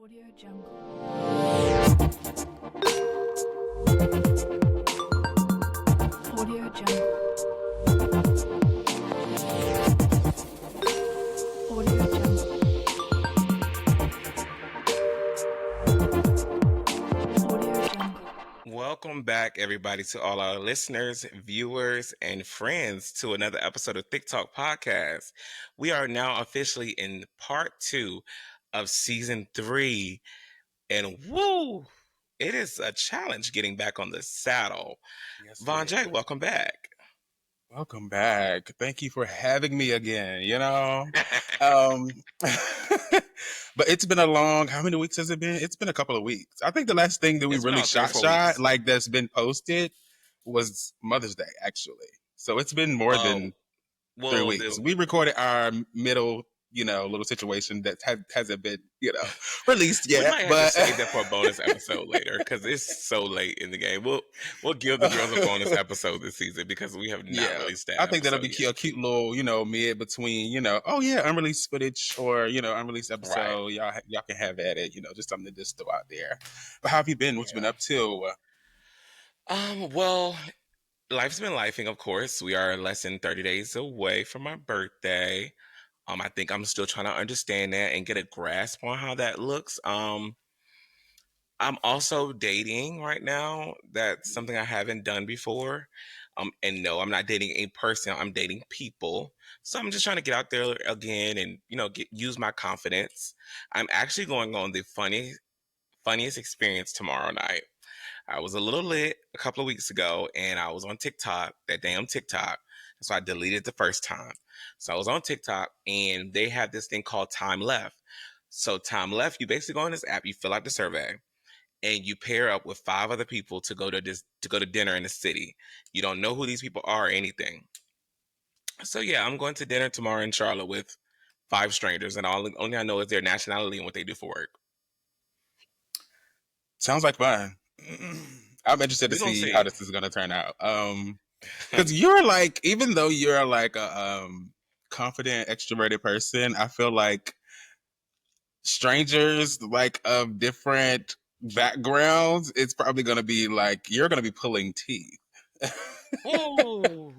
Audio Jungle. Audio Jungle. Audio Jungle. Audio Jungle. Welcome back, everybody, to all our listeners, viewers, and friends to another episode of Thique Talk podcast. We are now officially in part 2 of season 3, and woo, it is a challenge getting back on the saddle. Yes, Vonn.J, welcome back. welcome back. Thank you for having me again. Um, but it's been a long. How many weeks has it been? It's been a couple of weeks. I think the last thing that we It's been really about 3 or 4 shot weeks. like that's been posted was Mother's Day, actually. So it's been more than 3 Well, weeks. We recorded our middle, little situation that hasn't been, released we yet. might have But to save that for a bonus episode later because it's so late in the game. We'll give the girls a bonus episode this season because we have not released that. I think that'll be episode a cute little, mid between, unreleased footage or, unreleased episode. Right. Y'all can have at it, just something to just throw out there. But how have you been? What you been up to? Well, life's been lifing, of course. We are less than 30 days away from my birthday. I think I'm still trying to understand that and get a grasp on how that looks. I'm also dating right now. That's something I haven't done before. And no, I'm not dating a person. I'm dating people. So I'm just trying to get out there again and use my confidence. I'm actually going on the funniest experience tomorrow night. I was a little lit a couple of weeks ago, and I was on TikTok, that damn TikTok. So I deleted the first time. So I was on TikTok, and they have this thing called Time Left. So Time Left, you basically go on this app, you fill out the survey, and you pair up with 5 other people to go to dinner in the city. You don't know who these people are or anything. So yeah, I'm going to dinner tomorrow in Charlotte with 5 strangers, and only I know is their nationality and what they do for work. Sounds like fun. I'm interested to We gonna see see. how this is going to turn out. Because you're like, even though you're like a confident, extroverted person, I feel like strangers like of different backgrounds, it's probably going to be like you're going to be pulling teeth. Ooh.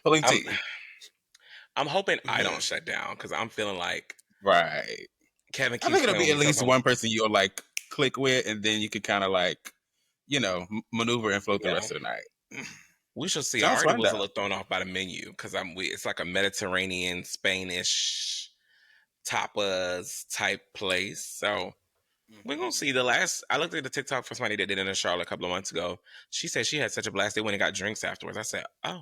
Pulling I'm, teeth. I'm hoping I don't shut down because I'm feeling like Right. Kevin I keeps think it'll be playing at with least himself. one person you'll like click with, and then you can kind of like, maneuver and float the rest of the night. We shall see. I Sounds already fun was a though. little thrown off by the menu because it's like a Mediterranean, Spanish tapas type place. So we're gonna see. I looked at the TikTok for somebody that did it in Charlotte a couple of months ago. She said she had such a blast. They went and got drinks afterwards. I said, oh,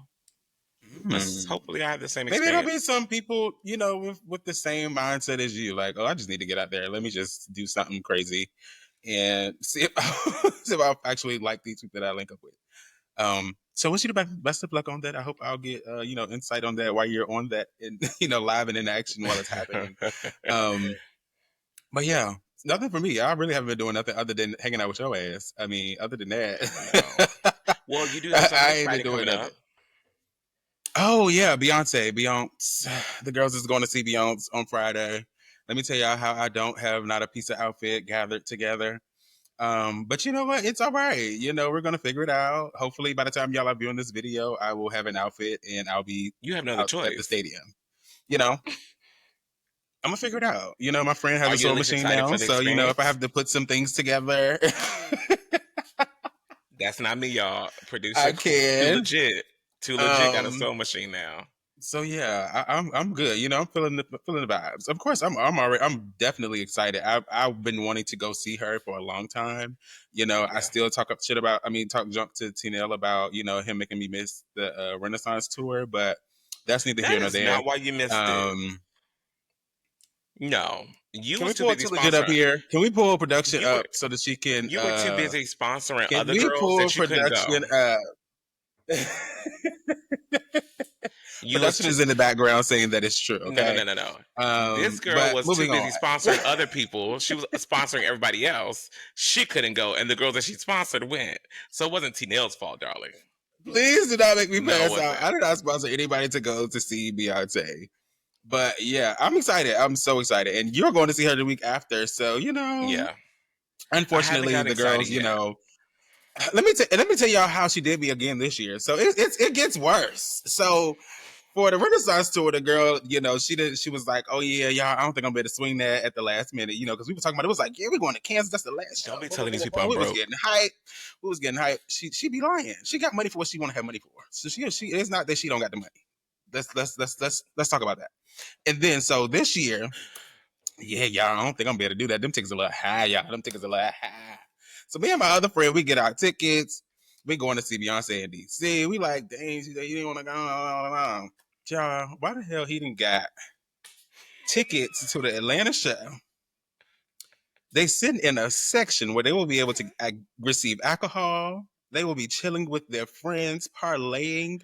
hopefully I have the same Maybe experience. there'll be some people, with the same mindset as you. Like, oh, I just need to get out there. Let me just do something crazy and see if, see if I'll actually like these people that I link up with. So wish you the best of luck on that. I hope I'll get, insight on that while you're on that and, live and in action while it's happening. But yeah, nothing for me. I really haven't been doing nothing other than hanging out with your ass. I mean, other than that. Well, you do have something I ain't been exciting doing coming nothing. up. Oh yeah, Beyonce. The girls is going to see Beyonce on Friday. Let me tell y'all how I don't have not a piece of outfit gathered together. But you know what? It's all right. We're gonna figure it out. Hopefully, by the time y'all are viewing this video, I will have an outfit and I'll be You have no other out choice. at the stadium. I'm gonna figure it out. My friend has Are a you at sewing least machine excited now, for the so if I experience? have to put some things together, That's not me, y'all. Producer, I can. Too legit got a sewing machine now. So yeah, I'm good. I'm feeling the vibes. Of course, I'm definitely excited. I've been wanting to go see her for a long time. I still talk junk to Tee.Nell about him making me miss the Renaissance tour, but that's neither here nor That is there. not why you missed it. No, you Can was we too pull busy Tilla Jet up sponsoring. here? Can we pull production You were up so that she can? you were too busy sponsoring Can other we girls pull that you couldn't go. production up? Production is in the background saying that it's true. Okay? No. This girl was too busy sponsoring other people. She was sponsoring everybody else. She couldn't go, and the girls that she sponsored went. So it wasn't Tee.Nell's fault, darling. Please do not make me No, it pass wasn't. out. I did not sponsor anybody to go to see Beyonce. But yeah, I'm excited. I'm so excited. And you're going to see her the week after. So, Yeah. I haven't unfortunately, gotten the excited girls, yet. let me tell y'all how she did me again this year. So it gets worse. So for the Renaissance tour, the girl, she was like, "Oh yeah, y'all, I don't think I'm able to swing that at the last minute," because we were talking about it was like, "Yeah, we're going to Kansas. That's the last show." Don't be Blah, blah, telling blah, these blah, people blah. I'm We was broke. getting hype. We was getting hype. She be lying. She got money for what she want to have money for. So she it's not that she don't got the money. Let's talk about that. And then so this year, yeah, y'all, I don't think I'm able to do that. Them tickets a little high, y'all. Them tickets a little high. So me and my other friend, we get our tickets. We going to see Beyonce in DC. We like, dang, she said you didn't want to go. Y'all, why the hell he didn't got tickets to the Atlanta show? They sit in a section where they will be able to receive alcohol. They will be chilling with their friends, parlaying.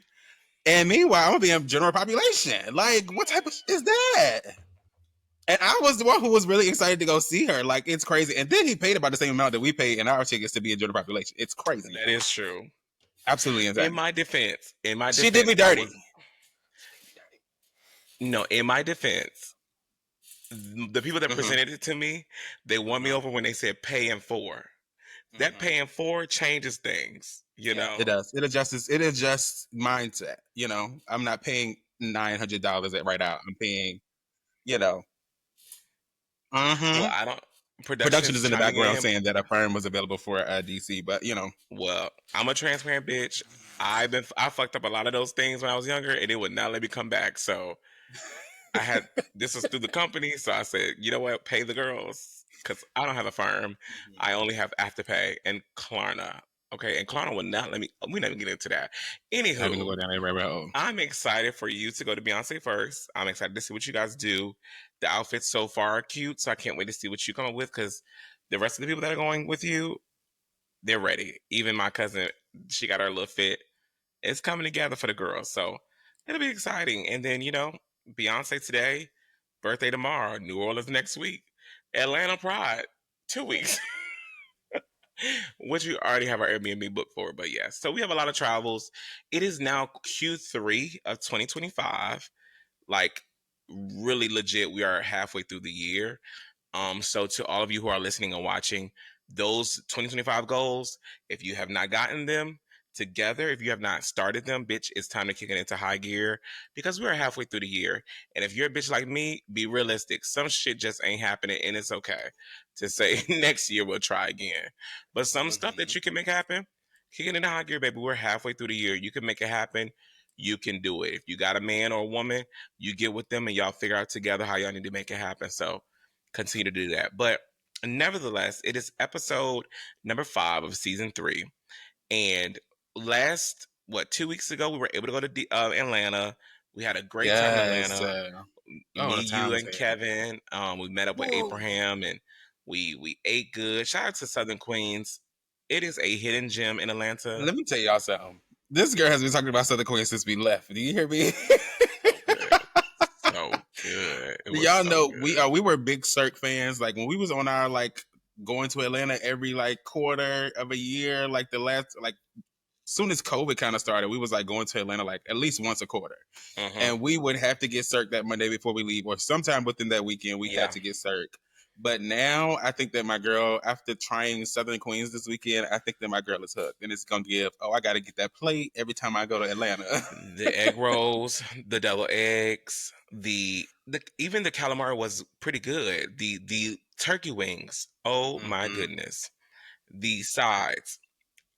And meanwhile, I'm gonna be in general population. Like, what type of is that? And I was the one who was really excited to go see her. Like, it's crazy. And then he paid about the same amount that we paid in our tickets to be in general population. It's crazy. That is true. Absolutely In insane. my defense, in my She did defense, me I dirty. was no. In my defense, the people that Mm-hmm. presented it to me, they won me Mm-hmm. over when they said paying for. That Mm-hmm. paying for changes things, you Yeah, it know. does. It adjusts mindset. I'm not paying $900 at right out. I'm paying, you know. Well, Mm-hmm. I don't. Production Production's is in the chiming background in. saying that a firm was available for DC, but Well, I'm a transparent bitch. I fucked up a lot of those things when I was younger, and it would not let me come back. So I had this was through the company, so I said, you know what, pay the girls because I don't have a firm. I only have Afterpay and Klarna. Okay, and Klarna will not let me. We never get into that. not even Anywho, gonna go down that rabbit hole. I'm excited for you to go to Beyonce first. I'm excited to see what you guys do. The outfits so far are cute, so I can't wait to see what you come up with because the rest of the people that are going with you, they're ready. Even my cousin, she got her little fit. It's coming together for the girls, so it'll be exciting. And then Beyonce today, birthday tomorrow, New Orleans next week, Atlanta Pride 2 weeks, which we already have our Airbnb booked for. But yes, so we have a lot of travels. It is now Q3 of 2025. Like really legit, we are halfway through the year. So to all of you who are listening and watching, those 2025 goals, if you have not gotten them together, if you have not started them, bitch, it's time to kick it into high gear because we are halfway through the year. And if you're a bitch like me, be realistic. Some shit just ain't happening, and it's okay to say next year we'll try again. But some stuff Mm-hmm. that you can make happen, kick it into high gear, baby. We're halfway through the year. You can make it happen. You can do it. If you got a man or a woman, you get with them and y'all figure out together how y'all need to make it happen. So continue to do that. But nevertheless, it is episode number 5 of season 3. And last, 2 weeks ago, we were able to go to Atlanta. We had a great time in Yes. Atlanta. Oh, Me, the you, time is and here. Kevin. We met up with Whoa. Abraham and we ate good. Shout out to Southern Queens. It is a hidden gem in Atlanta. Let me tell y'all something. This girl has been talking about Southern Queen since we left. Do you hear me? So good. So good. It was Y'all so know good. we were big Cirque fans. Like when we was on our like going to Atlanta every like quarter of a year, like the last like soon as COVID kind of started, we was like going to Atlanta like at least once a quarter. Mm-hmm. And we would have to get Cirque that Monday before we leave, or sometime within that weekend we had Yeah. to get Cirque. But now I think that my girl, after trying Southern Queens this weekend, I think that my girl is hooked, and it's gonna give. Oh, I got to get that plate every time I go to Atlanta. The egg rolls, the devil eggs, the even the calamari was pretty good. The turkey wings, oh my Mm-hmm. goodness. The sides,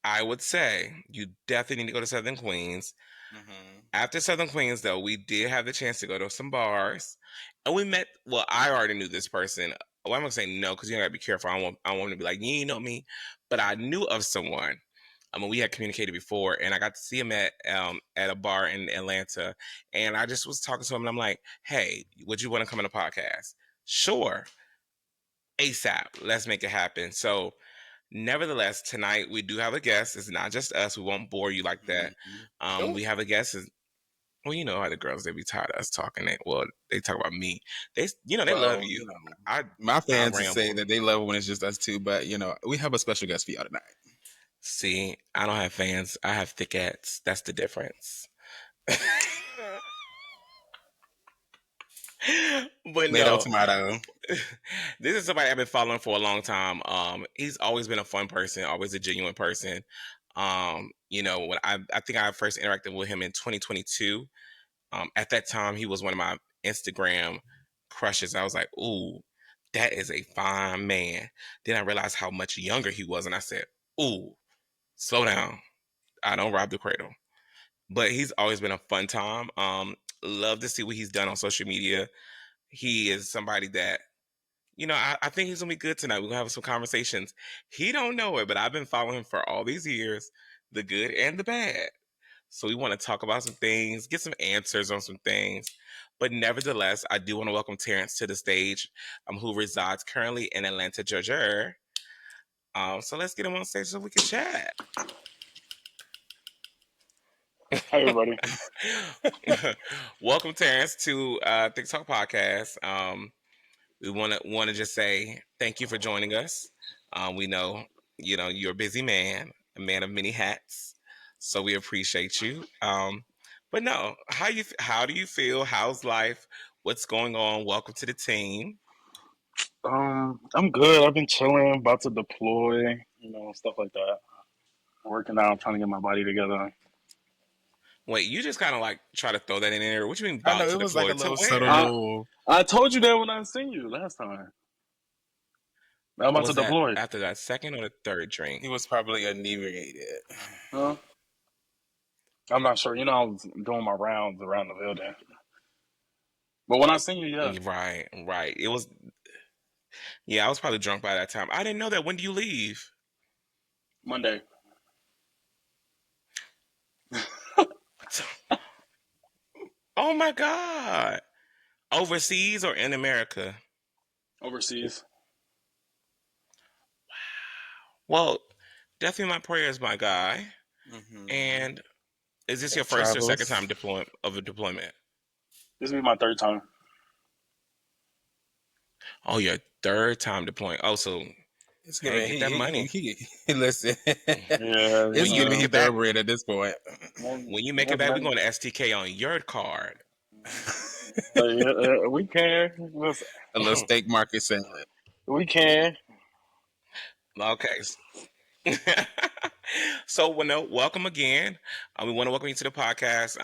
I would say you definitely need to go to Southern Queens. Mm-hmm. After Southern Queens, though, we did have the chance to go to some bars, and we met. Well, I already knew this person. Well, I'm gonna say no because you gotta be careful. I want to be like you know me, but I knew of someone. I mean, we had communicated before, and I got to see him at a bar in Atlanta, and I just was talking to him, and I'm like, "Hey, would you want to come on a podcast?" Sure, ASAP. Let's make it happen. So, nevertheless, tonight we do have a guest. It's not just us. We won't bore you like that. Mm-hmm. Oh, We have a guest. Well, you know how the girls they be tired of us talking. Well, they talk about me. They love well, you. I my I fans say ramble. that they love it when it's just us two, but we have a special guest for y'all tonight. See, I don't have fans. I have thiquettes. That's the difference. But Tomato, no, tomato. this is somebody I've been following for a long time. He's always been a fun person, always a genuine person. When I think I first interacted with him in 2022. At that time, he was one of my Instagram crushes. I was like, "Ooh, that is a fine man." Then I realized how much younger he was, and I said, "Ooh, slow down. I don't rob the cradle." But he's always been a fun time. Love to see what he's done on social media. He is somebody that I think he's gonna be good tonight. We're gonna have some conversations. He don't know it, but I've been following him for all these years, the good and the bad. So we want to talk about some things, get some answers on some things. But nevertheless, I do want to welcome Terrance to the stage, who resides currently in Atlanta, Georgia. So let's get him on stage so we can chat. Hi, everybody. Welcome, Terrance, to Thique Talk podcast. We want to just say thank you for joining us. We know you're a busy man, a man of many hats, so we appreciate you. But no, how do you feel? How's life? What's going on? Welcome to the team. I'm good. I've been chilling, about to deploy, stuff like that. Working out, trying to get my body together. Wait, you just kind of like try to throw that in there. What you mean I know about it to was like deploy a to little subtle where? little. I told you that when I seen you last time. I'm Or about to was that deploy. after that second or the third drink? He was probably inebriated. Huh? I'm not sure. I was doing my rounds around the building. But when I seen you, yeah, Right, right. It was. Yeah, I was probably drunk by that time. I didn't know that. When do you leave? Monday. Oh my God. Overseas or in America? Overseas. Well, definitely my prayers, my guy. Mm-hmm. And is this your Safe first or second travels. time deployment? This will be my third time. Oh, your third time deploying. Oh, so It's hey, giving get that money. listen. Yeah, When It's you giving make he it back, thoroughbred at this point. when you make it back, we're going to STK on your card. we can. Listen, A little steak market salad. we can. Okay. So, welcome again. We want to welcome you to the podcast.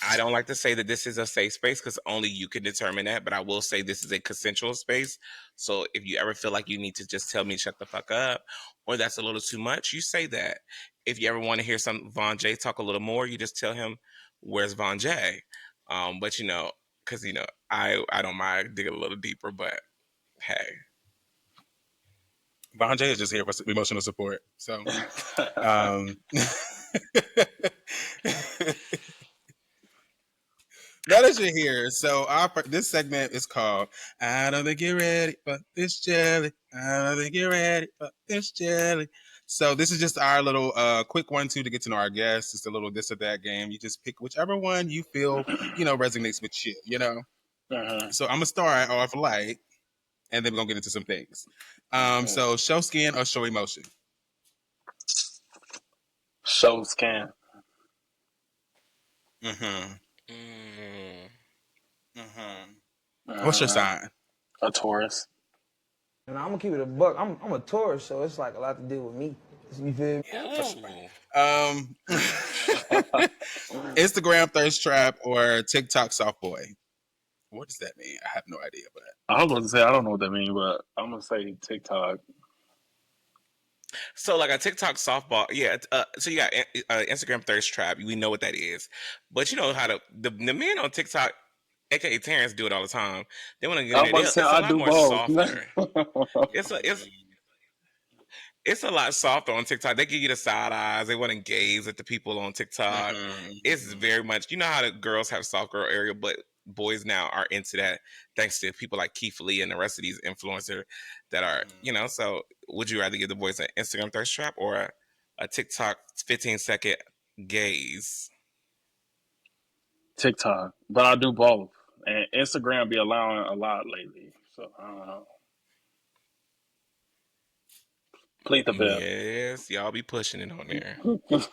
I don't like to say that this is a safe space because only you can determine that, but I will say this is a consensual space. So if you ever feel like you need to just tell me shut the fuck up or that's a little too much, you say that. If you ever want to hear some Vonn.J talk a little more, you just tell him where's Vonn.J. But because I don't mind digging a little deeper, but hey. Vonn.J is just here for emotional support. So, um, now that you're here, so this segment is called "I don't think you're ready for this jelly." I don't think you're ready for this jelly. So this is just our little quick 1-2 to get to know our guests. It's a little this or that game. You just pick whichever one you feel resonates with you. So I'm gonna start off light, and then we're gonna get into some things. So show skin or show emotion. Show scan. Mm-hmm. Mm. Mm-hmm. What's your sign? A Taurus. And I'm gonna keep it a buck. I'm a Taurus, so it's like a lot to deal with me. You feel me? Ooh. Instagram thirst trap or TikTok soft boy. What does that mean? I have no idea, but I was about to say I don't know what that means, but I'm gonna say TikTok. So like a TikTok softball, yeah. So you got Instagram thirst trap. We know what that is, but you know how the men on TikTok, aka Terrance, do it all the time. They want to get I in was there. about to say It's a I lot do more both. softer. It's a lot softer on TikTok. They give you the side eyes. They want to gaze at the people on TikTok. It's very much how the girls have soft girl area, but boys now are into that thanks to people like Keith Lee and the rest of these influencers that are So would you rather give the boys an Instagram thirst trap or a TikTok 15-second gaze? TikTok, but I do both. And Instagram be allowing a lot lately, so I don't know. Plead the Yes, y'all be pushing it on there. fifth.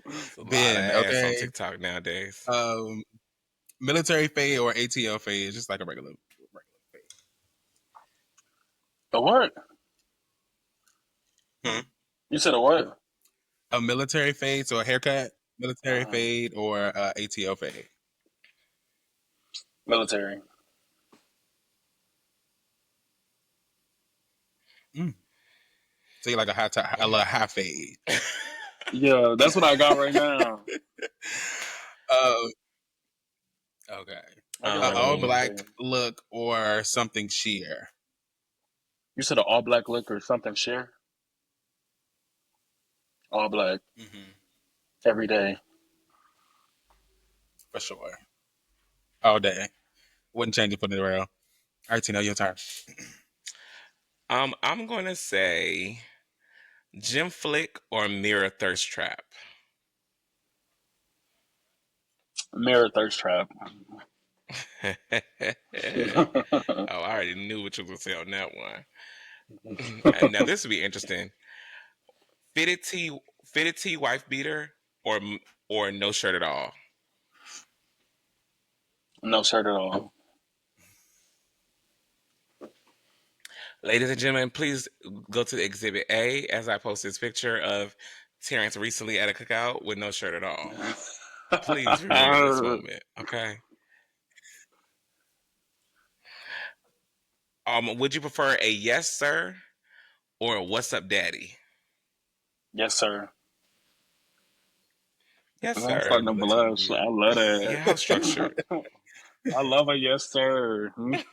It's a lot of Ben, ass on okay. TikTok nowadays. Um, military fade or ATL fade is just like a regular fade. A what? Hmm? You said a what? A military fade, so a haircut, military fade, or ATL fade. Military. So you like a little high fade. Yeah, that's what I got right now. Okay. I guess I got All a Um, black fade. look or something sheer. You said an all black look or something sheer? All black. Every day. For sure. All day. Wouldn't change it for the rail. All right, Tee-Nell, your turn. I'm gonna say gym flick or mirror thirst trap. Mirror thirst trap. Oh, I already knew what you were gonna say on that one. And now this would be interesting. Fitted tee wife beater or no shirt at all. No shirt at all. Ladies and gentlemen, please go to Exhibit A as I post this picture of Terrance recently at a cookout with no shirt at all. Please remember this moment, okay? Would you prefer a yes sir or a what's up daddy? Yes, sir. Yes I'm sir. starting to blush. I love Yeah, how structured. that. I love a yes, sir. I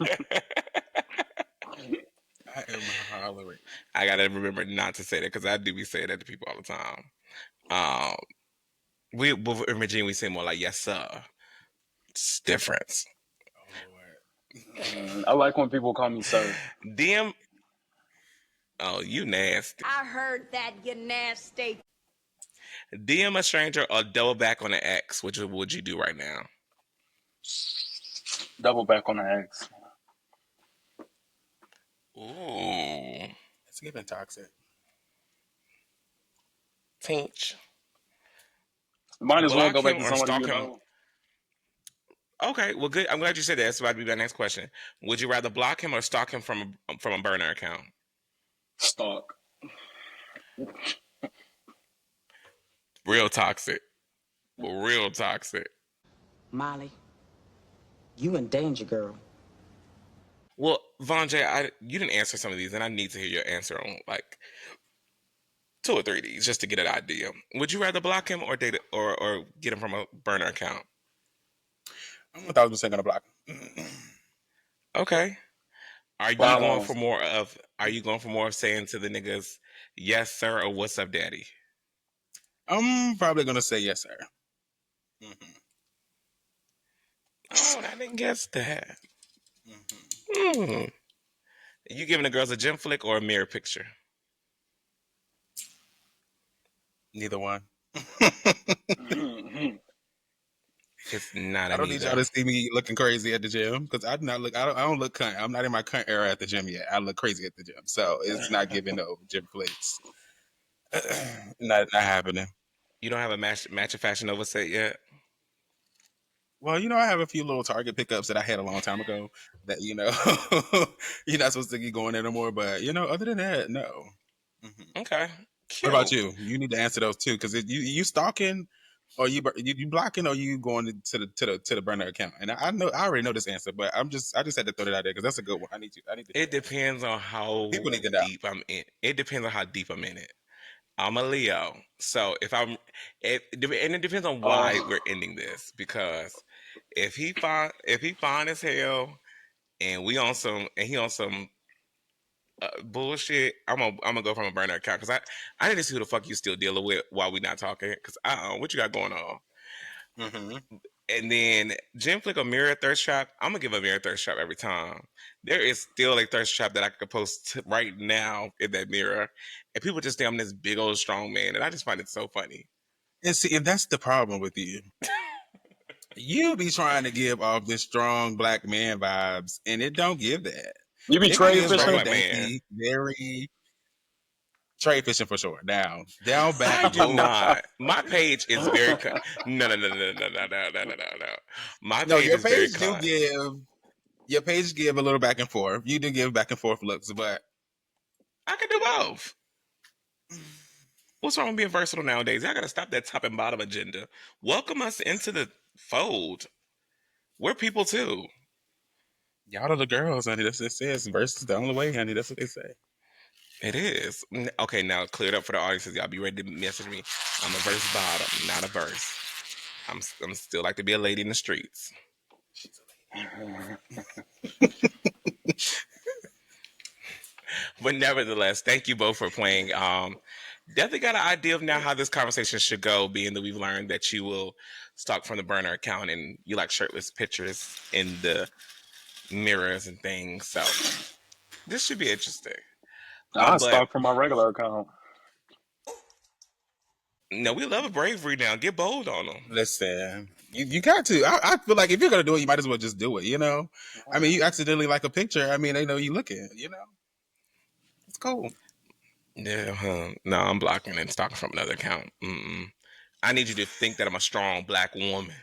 am hollering. I gotta remember not to say that because I do be saying that to people all the time. We in Virginia we say more like yes sir. It's difference. Oh, Lord. I like when people call me sir. DM. Oh, you nasty. I heard that, you nasty. DM a stranger or double back on an ex. Which would you do right now? Double back on the X. Ooh, It's giving toxic. Tinch. Might as well Block go back him to or somebody stalk you him. know. Okay, well, good. I'm glad you said that. That's about to be my next question. Would you rather block him or stalk him from a burner account? Stalk. Real toxic. Real toxic. Molly, you in danger, girl. Well, Vonn.J, you didn't answer some of these, and I need to hear your answer on like 2 or 3 of these just to get an idea. Would you rather block him or date or get him from a burner account? I'm 1,000% gonna block. Okay. Are you going for more of? Are you going for more of saying to the niggas, "Yes, sir," or "What's up, daddy"? I'm probably gonna say yes, sir. Oh, I didn't guess that. Mm. You giving the girls a gym flick or a mirror picture? Neither one. It's not I a don't need y'all to neither. see me looking crazy at the gym because I do not look. I don't look cunt. I'm not in my cunt era at the gym yet. I look crazy at the gym, so it's not giving no gym flicks. Not happening. You don't have a match of Fashion Nova set yet? Well, I have a few little Target pickups that I had a long time ago that you're not supposed to be going there no more. But other than that, no. Okay, What about cute. you? You need to answer those too because you stalking or you blocking or you going to the burner account. And I already know this answer, but I just had to throw that out there because that's a good one. I need to. It depends on People how need to know. deep I'm in. It depends on how deep I'm in it. I'm a Leo, so and it depends on why we're ending this because if he fine as hell and he on some bullshit, I'm gonna go from a burner account because I need to see who the fuck you still dealing with while we not talking because what you got going on. And then Gym Flick or Mirror Thirst Trap, I'm gonna give a Mirror Thirst Trap every time. There is still a thirst trap that I could post right now in that mirror, and people just think I'm this big old strong man, and I just find it so funny. And see, and that's the problem with you. You be trying to give off this strong black man vibes, and it don't give that. You be It trading I'm a gives fish strong very black and man. dainty, very. trade fishing for sure. Down, back, I do boom. not. My page is very no, no, no, no, no, no, no, no, no, no. My No, page your is very page do kind. give. Your page give a little back and forth. You do give back and forth looks, but I can do both. What's wrong with being versatile nowadays? I gotta stop that top and bottom agenda. Welcome us into the fold. We're people too. y'all are the girls, honey. That's what it says. Versus the only way, honey. That's what they say. It is. Okay, now clear it up for the audiences. Y'all be ready to message me. I'm a verse bottom, not a verse. I'm still like to be a lady in the streets. But nevertheless, thank you both for playing. Definitely got an idea of now how this conversation should go, being that we've learned that you will stalk from the burner account and you like shirtless pictures in the mirrors and things. So this should be interesting. I But stalk from my regular account. no, we love a bravery now. Get bold on them. Listen, you got to. I feel like if you're gonna do it, you might as well just do it. You know, I mean, you accidentally like a picture. I mean, they know you looking. You know, it's cool. Yeah, no, I'm blocking and stalking from another account. Mm-mm. I need you to think that I'm a strong black woman,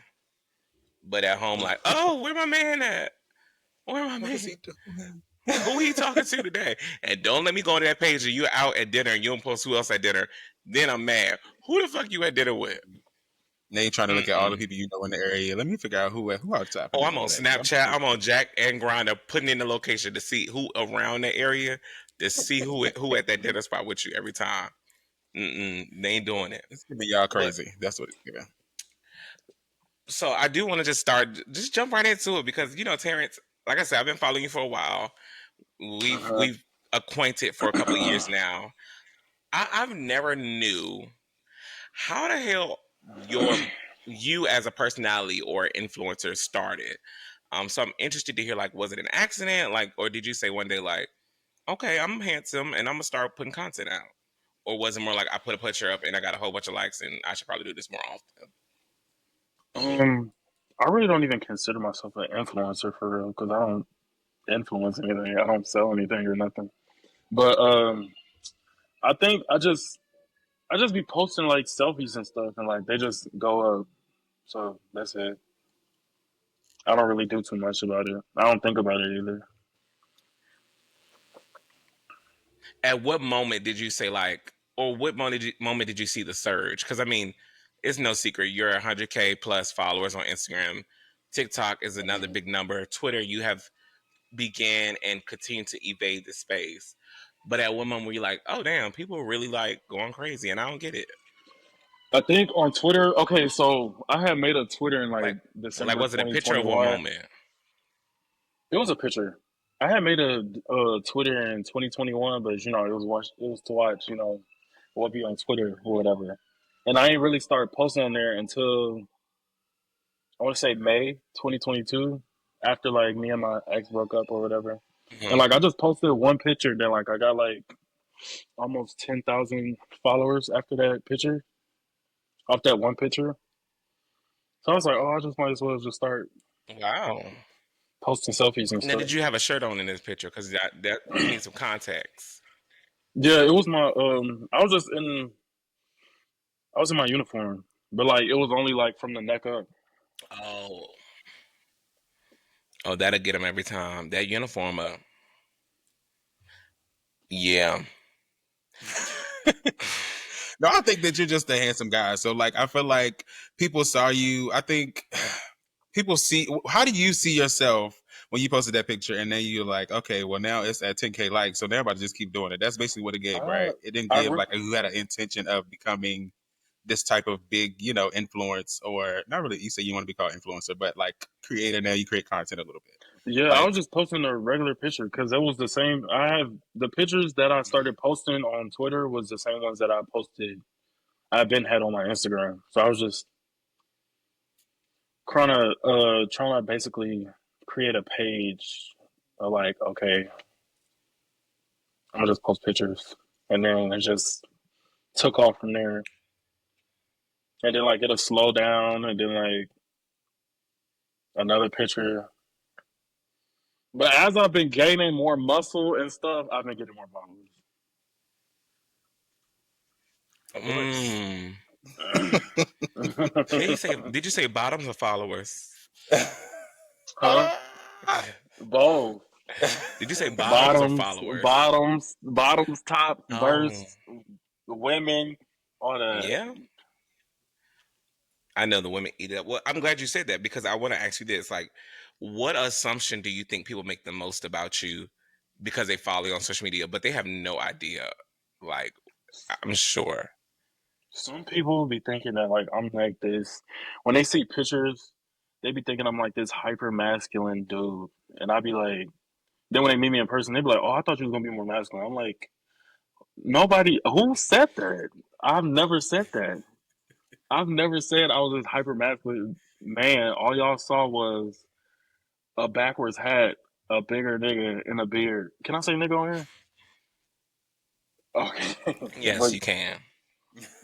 but at home, like, oh, where my man at? Where my What is man? he doing? Who he talking to today? And don't let me go on that page and you're out at dinner and you don't post who else at dinner. Then I'm mad. Who the fuck you at dinner with? Now you trying to look at all the Mm-mm. people you know in the area. Let me figure out who else tapping Oh, in I'm on today. Snapchat. I'm on Jack and Grinder, putting in the location to see who around the area, to see who at that dinner spot with you every time. Mm-mm, they ain't doing it. It's giving y'all But crazy. That's what it's giving. so I do want to just jump right into it because Terrance, like I said, I've been following you for a while. Uh-huh. We've acquainted for a couple of years now. I've never knew how the hell you as a personality or influencer started. So I'm interested to hear, like, was it an accident, like, or did you say one day, like, okay, I'm handsome and I'm gonna start putting content out, or was it more like I put a picture up and I got a whole bunch of likes and I should probably do this more often? Um, I really don't even consider myself an influencer for real because I don't influence anything. I don't sell anything or nothing. But I think I just be posting like selfies and stuff, and like they just go up. So that's it. I don't really do too much about it. I don't think about it either. At what moment did you say, like, or what moment did you see the surge? Because I mean, it's no secret you're 100K plus followers on Instagram. TikTok is another big number. Twitter, you have began and continue to evade the space. But at one moment, were you like, oh damn, people are really like going crazy, and I don't get it. I think on Twitter. Okay, so I had made a Twitter in like Like December was it a picture of one 2021. moment? It was a picture. I had made a Twitter in 2021, but it was to watch what be on Twitter or whatever. And I ain't really start posting on there until I want to say May 2022, after like me and my ex broke up or whatever. And Mhm. like I just posted one picture, then like I got like almost 10,000 followers after that picture, off that one picture. So I was like, oh, I just might as well just start Wow. posting selfies and Now, stuff. did you have a shirt on in this picture? Because that we need some context. Yeah, it was my I was in my uniform, but like it was only like from the neck up. Oh, oh, that'll get him every time. That uniform up. Yeah. No, I think that you're just a handsome guy. So like, I feel like people saw you. I think people see. How do you see yourself when you posted that picture, and then you're like, okay, well now it's at 10K likes, so now everybody just keep doing it. That's basically what it gave, I right? It didn't I give re- like you had an intention of becoming this type of big, influence, or not really. You say you want to be called influencer, but like creator. Now you create content a little bit. Yeah, I Like, was just posting a regular picture because it was the same. I have the pictures that I started posting on Twitter was the same ones that I posted. I've been had on my Instagram, so I was just trying to basically create a page. Like, okay, I'm gonna just post pictures, and then it just took off from there. And then like it'll slow down, and then like another picture. But as I've been gaining more muscle and stuff, I've been getting more followers. voice. Mm. Did you say bottoms or followers? Huh? Both. Did you say bottoms or Bottoms, followers? bottoms, bottoms, top, Oh, verse, women, all that. yeah. I know the women eat it up. Well, I'm glad you said that because I want to ask you this: like, what assumption do you think people make the most about you because they follow you on social media, but they have no idea? Like, I'm sure. Some people be thinking that like I'm like this. When they see pictures, they be thinking I'm like this hyper masculine dude, and I be like, then when they meet me in person, they be like, "Oh, I thought you was gonna be more masculine." I'm like, nobody who said that. I've never said that. I've never said I was this hyper masculine man. All y'all saw was a backwards hat, a bigger nigga, and a beard. Can I say nigga on here? Okay, Yes, you can.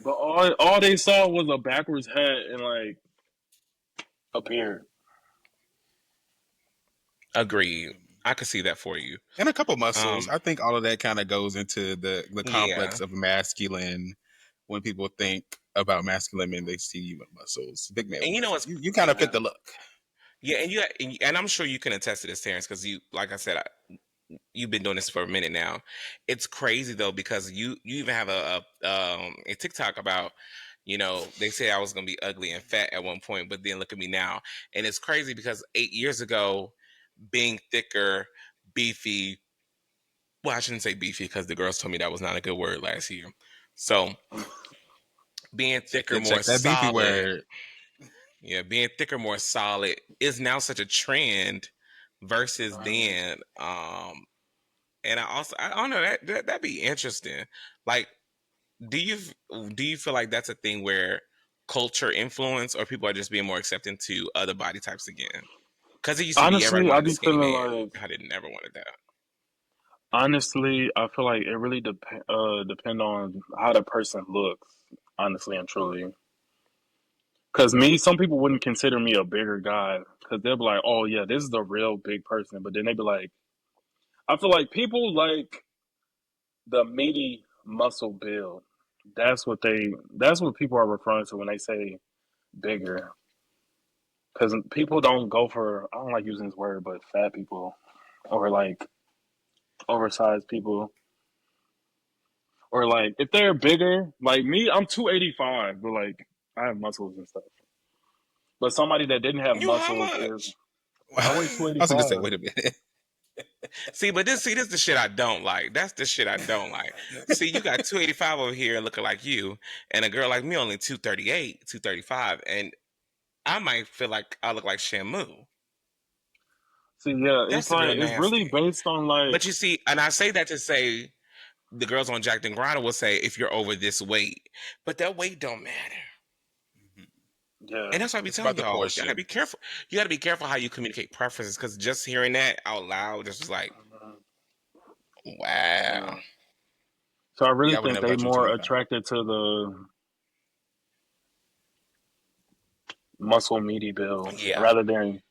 but all they saw was a backwards hat and like a beard. Agreed. I could see that for you. And a couple muscles. Um, I think all of that kind of goes into the yeah, complex of masculine. When people think about masculine men, they see you with muscles, big male and you know muscles. what's You kind of fit yeah, the look. yeah, and I'm sure you can attest to this, Terrence, because you, like I said, you've been doing this for a minute now. It's crazy though because you even have a TikTok about, they say I was gonna be ugly and fat at one point, but then look at me now, and it's crazy because 8 years ago, being thicker, beefy. Well, I shouldn't say beefy because the girls told me that was not a good word last year. So being thicker, more Check that beefy solid, word. yeah, being thicker, more solid is now such a trend versus then. And I don't know that'd be interesting. Like, do you do you feel like that's a thing where culture influence or people are just being more accepting to other body types again? Because it used to be everybody Honestly, I wanted a be skinny feeling man. like I didn't never wanted that. honestly, I feel like it really depend on how the person looks. Honestly and truly, because me, some people wouldn't consider me a bigger guy because they'll be like, "Oh yeah, this is a real big person," but then they'd be like, I feel like people like the meaty muscle build. That's what people are referring to when they say bigger. Because people don't go for, I don't like using this word, but fat people or like oversized people. Or like if they're bigger, like me, I'm 285, but like I have muscles and stuff. But somebody that didn't have You how muscles is much? I weigh I was gonna say, 285. wait a minute. This is the shit I don't like. That's the shit I don't like. See, you got 285 over here looking like you, and a girl like me only 238, 235, and I might feel like I look like Shamu. See, yeah, it's That's like real it's really nasty. based on like But you see, and I say that to say the girls on Jacked and Grinder will say if you're over this weight, but that weight don't matter. yeah. And that's why I be It's telling about the y'all, y'all gotta portion. be careful. You gotta be careful how you communicate preferences because just hearing that out loud, just was like, wow. Yeah. So I really Yeah, I would think never they let you more 25. attracted to the muscle meaty build Yeah, rather than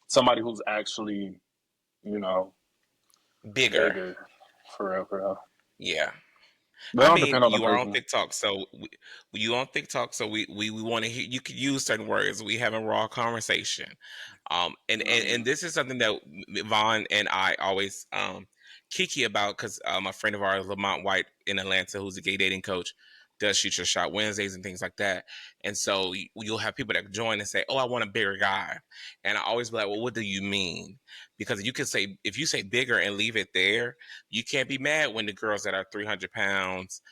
somebody who's actually, you know, bigger. bigger. For real, for real. Yeah. But it I all mean, depend on the you are on person. TikTok, so you on TikTok, so we want to hear. You could use certain words. We have a raw conversation, and Mhm. this is something that Vaughn and I always kiki about because a friend of ours, Lamont White in Atlanta, who's a gay dating coach, does Shoot Your Shot Wednesdays and things like that. And so you'll have people that join and say, "Oh, I want a bigger guy," and I always be like, "Well, what do you mean?" Because you can say if you say bigger and leave it there, you can't be mad when the girls that are 300 pounds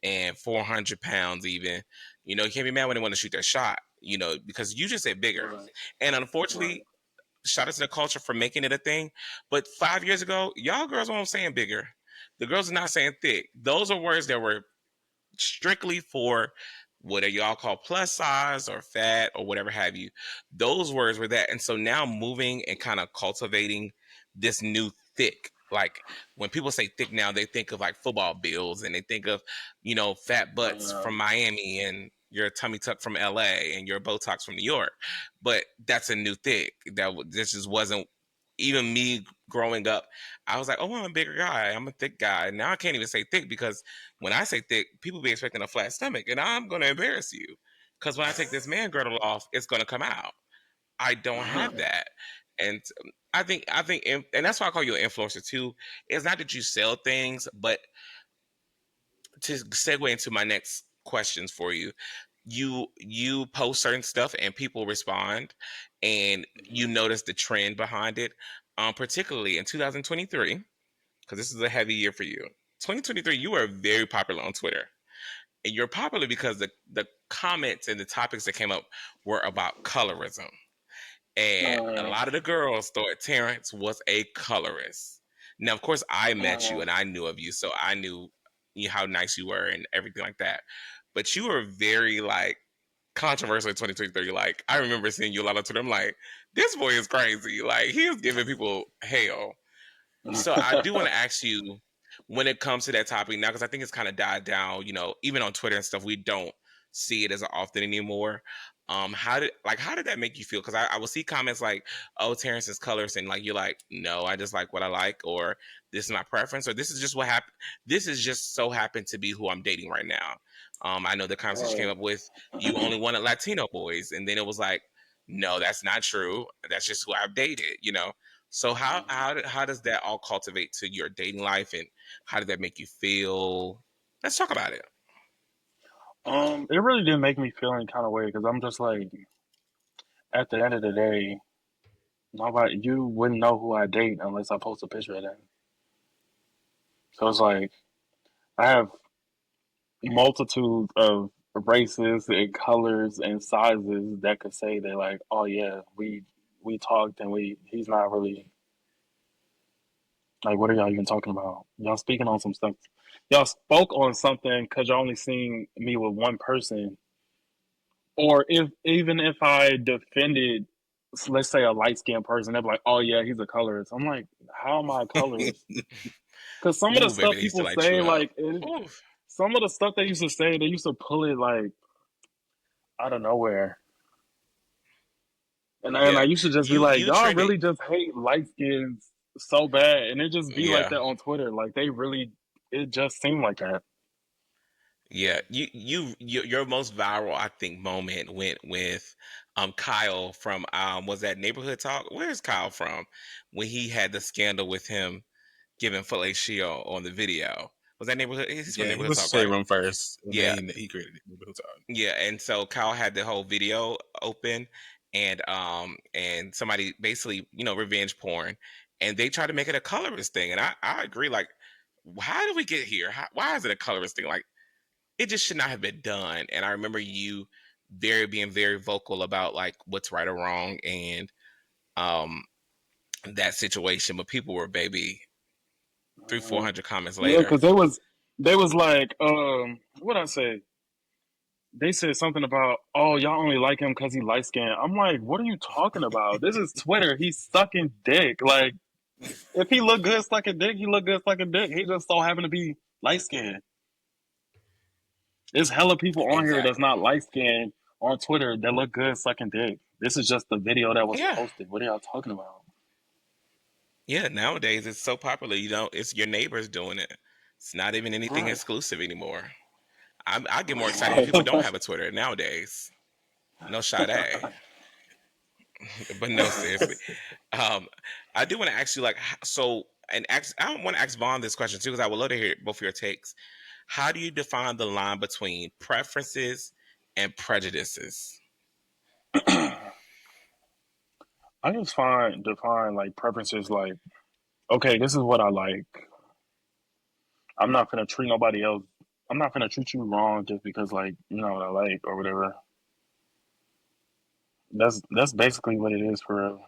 and 400 pounds even, you can't be mad when they want to shoot their shot, because you just said bigger. Right, And right. unfortunately, shout out to the culture for making it a thing. But 5 years ago, y'all girls weren't saying bigger. The girls are not saying thick. Those are words that were strictly for what y'all call plus size or fat or whatever have you. Those words were that. And so now moving and kind of cultivating this new thick. Like when people say thick now, they think of like football bills and they think of, fat butts Yeah. from Miami and your tummy tuck from LA and your Botox from New York. But that's a new thick. This just wasn't even me growing up, I was like, oh, I'm a bigger guy. I'm a thick guy. Now I can't even say thick because when I say thick, people be expecting a flat stomach, and I'm going to embarrass you because when I take this man girdle off, it's going to come out. I don't have that. And and that's why I call you an influencer too. It's not that you sell things, but to segue into my next questions for you, you post certain stuff and people respond, and you notice the trend behind it. Particularly in 2023, because this is a heavy year for you. 2023, you are very popular on Twitter, and you're popular because the comments and the topics that came up were about colorism. And a lot of the girls thought Terrance was a colorist. Now, of course, I met you and I knew of you, so I knew how nice you were and everything like that. But you were very like controversial in 2023. Like, I remember seeing you a lot on Twitter. I'm like, this boy is crazy. Like, he is giving people hell. So I do want to ask you, when it comes to that topic now, because I think it's kind of died down. Even on Twitter and stuff, we don't see it as often anymore. How did that make you feel? Because I will see comments like, "Oh, Terrance is colors," and like you're like, "No, I just like what I like," or "This is my preference," or "This is just what happened. This is just so happened to be who I'm dating right now." I know the conversation came up with you only wanted Latino boys, and then it was like, "No, that's not true. That's just who I've dated." So how does that all cultivate to your dating life, and how did that make you feel? Let's talk about it. It really didn't make me feel any kind of way because I'm just like, at the end of the day, nobody, you wouldn't know who I date unless I post a picture of them. So it's like I have multitudes of races and colors and sizes that could say that like, oh yeah, we talked and he's not really like, what are y'all even talking about? Y'all speaking on some stuff. Y'all spoke on something because y'all only seen me with one person. Or if I defended, let's say, a light skinned person, they're like, "Oh yeah, he's a colorist." I'm like, "How am I a colorist?" Because some of the Ooh, baby, stuff they used to people light you say, up. like, Ooh. some of the stuff they used to say, they used to pull it like out of nowhere, and I Yeah, used to just be like, you "Y'all trended. really just hate light skins so bad," and it just be like Yeah, that on Twitter. Like they really, it just seemed like that. yeah. Your most viral, I think, moment went with Kyle from was that Neighborhood Talk? Where's Kyle from? When he had the scandal with him giving fellatio on the video. Was that Neighborhood? He's from Yeah, he Neighborhood was Talk, Shade right? Room first, and Yeah, then he created it. yeah. And so Kyle had the whole video open, and somebody basically revenge porn, and they tried to make it a colorist thing, and I agree. Like, how did we get here? Why is it a colorist thing? Like, it just should not have been done. And I remember you being very vocal about like what's right or wrong and um that situation. But people were baby 400 comments Yeah, later. because they was like, what I say? They said something about, oh, y'all only like him because he light skinned. I'm like, what are you talking about? This is Twitter. He's sucking dick. Like, if he look good sucking dick, he look good sucking dick. He just so happen to be light skinned. There's hella people on here that's Exactly. not light skinned on Twitter that look good sucking dick. This is just the video that was Yeah. posted. What are y'all talking about? Yeah. Nowadays it's so popular. It's your neighbors doing it. It's not even anything Right. exclusive anymore. I get more excited if people don't have a Twitter nowadays. No shot A. But no, seriously. Um, I do want to ask you, like, I want to ask Vaughn this question too, because I would love to hear both of your takes. How do you define the line between preferences and prejudices? I just define like preferences like, okay, this is what I like. I'm not gonna treat nobody else. I'm not gonna treat you wrong just because like you know what I like or whatever. That's basically what it is for real.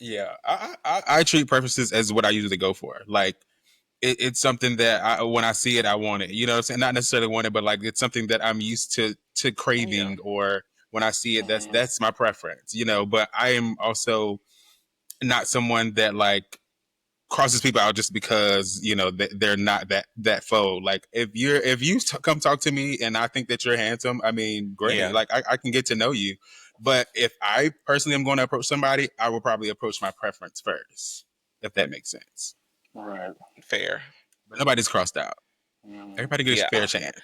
Yeah, I treat preferences as what I usually go for. Like it's something that when I see it, I want it. You know what I'm saying? Not necessarily want it, but like it's something that I'm used to Yeah, craving, or when I see it, that's my preference. But I am also not someone that like crosses people out just because they're not that foe. Like if you come talk to me and I think that you're handsome, I mean, great. yeah, Like I can get to know you, But if I personally am going to approach somebody, I will probably approach my preference first, if that makes sense. Right. Fair. But nobody's crossed out. Mm. Everybody gets Yeah. a fair chance.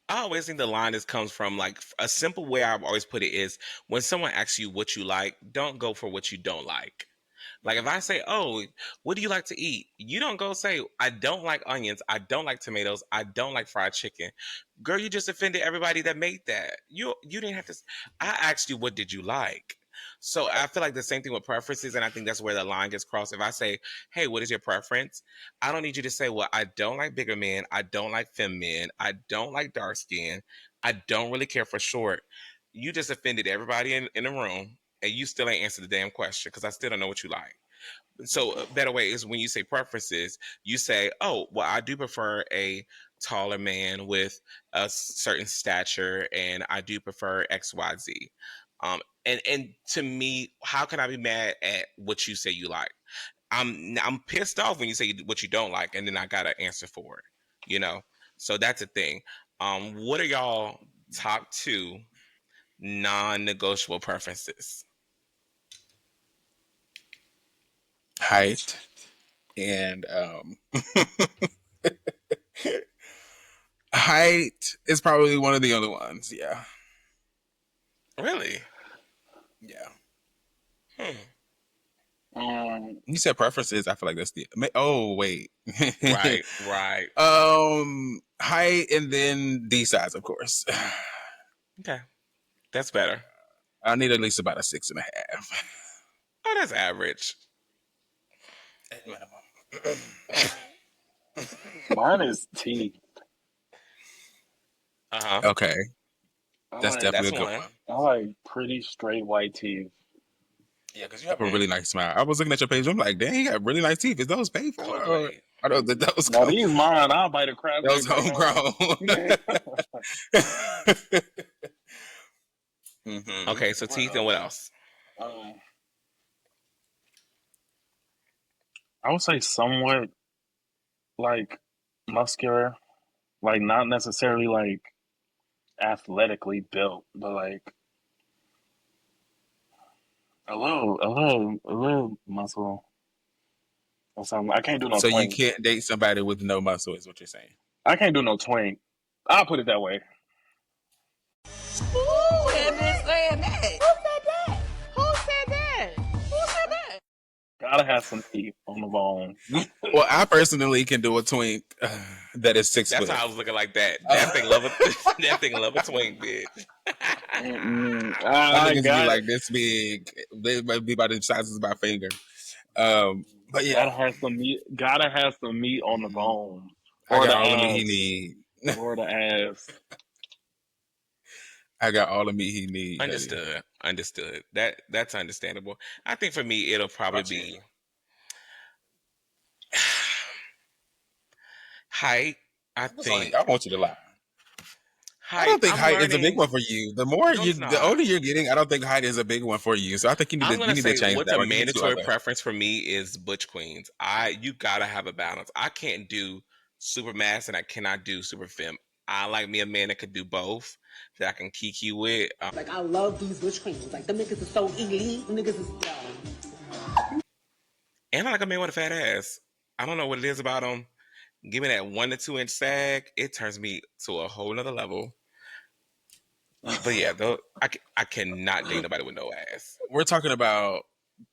I always think the line just comes from like a simple way I've always put it is when someone asks you what you like, don't go for what you don't like. Like if I say, "Oh, what do you like to eat?" You don't go say, "I don't like onions. I don't like tomatoes. I don't like fried chicken." Girl, you just offended everybody that made that. You didn't have to. I asked you, "What did you like?" So I feel like the same thing with preferences, and I think that's where the line gets crossed. If I say, "Hey, what is your preference?" I don't need you to say, "Well, I don't like bigger men. I don't like femme men. I don't like dark skin. I don't really care for short." You just offended everybody in the room, and you still ain't answered the damn question because I still don't know what you like. So a better way is when you say preferences, you say, "Oh, well, I do prefer a taller man with a certain stature, and I do prefer X, Y, Z." And to me, how can I be mad at what you say you like? I'm pissed off when you say what you don't like, and then I got to answer for it. You know, so that's a thing. What are y'all top two non-negotiable preferences? Height and height is probably one of the other ones. Yeah. Really? Yeah. Hmm. You said preferences. I feel like that's the. Oh wait. Right, right. Height and then D size, of course. Okay, that's better. I need at least about a 6.5 Oh, that's average. at minimum. Mine is T. Uh-huh. Okay, I that's like That's definitely a good one. one. I like pretty straight white teeth. Yeah, because you have a Hmm. really nice smile. I was looking at your page. I'm like, dang, you got really nice teeth. Is those paid for, or Wait. I don't think those Now come? these mine, I'll bite a crab Those leg right homegrown. now. hmm Okay, so What teeth and what else? else? Um, I would say somewhat like muscular, like not necessarily like athletically built, but like a little muscle or something. I can't do no So you twink. can't date somebody with no muscle, is what you're saying? I can't do no twink. I'll put it that way. Who had been saying that? Who said that? Who said that? Who said that? Gotta have some meat on the bone. Well, I personally can do a twink that is 6 That's foot. why I was looking like that. That thing love a that thing love a twink, bitch. My I niggas be got it. like this big. They might be about the sizes of my finger. But yeah, Gotta have some meat on the bone, I or got the all the meat he ass, need. or the ass. I got all the meat he need, honey. Understood. Understood. That's understandable. I think for me it'll probably About you? be height. I I think want you to lie. I height. don't think I'm height is a big learning. one for you. The more No, you, it's the not. older you're getting, I don't think height is a big one for you. So I think I'm you gonna need to say change what's that a or give me two mandatory other. preference for me is butch queens. You gotta have a balance. I can't do super mass and I cannot do super femme. I like me a man that could do both, that I can kiki with. Like, I love these witch queens. Like, them niggas is so elite. Them niggas is. And I like a man with a fat ass. I don't know what it is about him. Give me that 1 to 2 inch sag. It turns me to a whole nother level. But yeah, though I cannot date nobody with no ass. We're talking about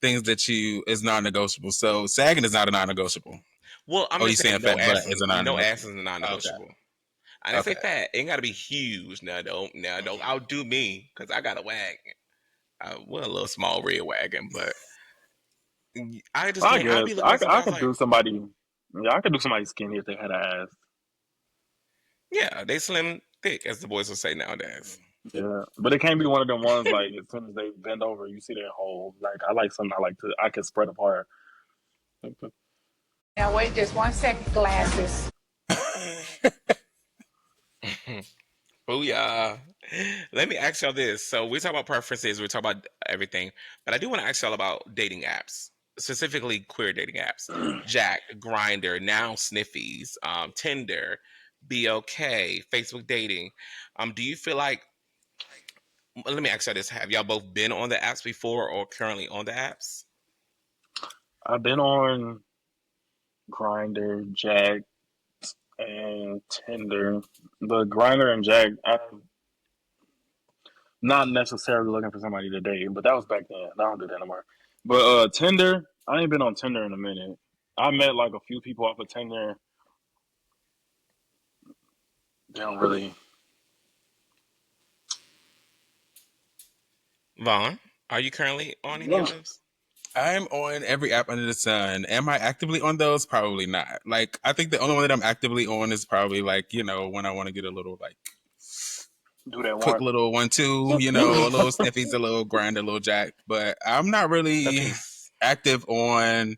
things that you is non-negotiable. So sagging is not a non-negotiable. Well, I'm Oh, you just saying saying fat butt is a no ass non-negotiable? is a Okay, non-negotiable. I didn't say okay. fat. It ain't gotta be huge. Now don't outdo me because I got a wagon. Well, a little small red wagon, but I just I can't. I'll guess be looking at I sometimes could like, do somebody. Yeah, I could do somebody skinny if they had an ass. yeah, they slim thick, as the boys will say nowadays. Yeah, but it can't be one of them ones like as soon as they bend over, you see their whole. Like I like something I can spread apart. Now wait just 1 second, glasses. Booyah. Let me ask y'all this. So we talk about preferences, we talk about everything, but I do want to ask y'all about dating apps, specifically queer dating apps. Jack, Grinder, now Sniffies, Tinder, BOK, Facebook dating. Do you feel like Let me ask you this: have y'all both been on the apps before, or currently on the apps? I've been on Grinder, Jack, and Tinder. The Grinder and Jack, I'm not necessarily looking for somebody to date, but that was back then. I don't do that anymore. But Tinder, I ain't been on Tinder in a minute. I met like a few people off of Tinder. They don't really. Vaughn, are you currently on any of No. those? I'm on every app under the sun. Am I actively on those? Probably not. Like, I think the only one that I'm actively on is probably like, when I want to get a little like Do that quick one. little 1-2, a little sniffies, a little grind, a little jack. But I'm not A really piece. active on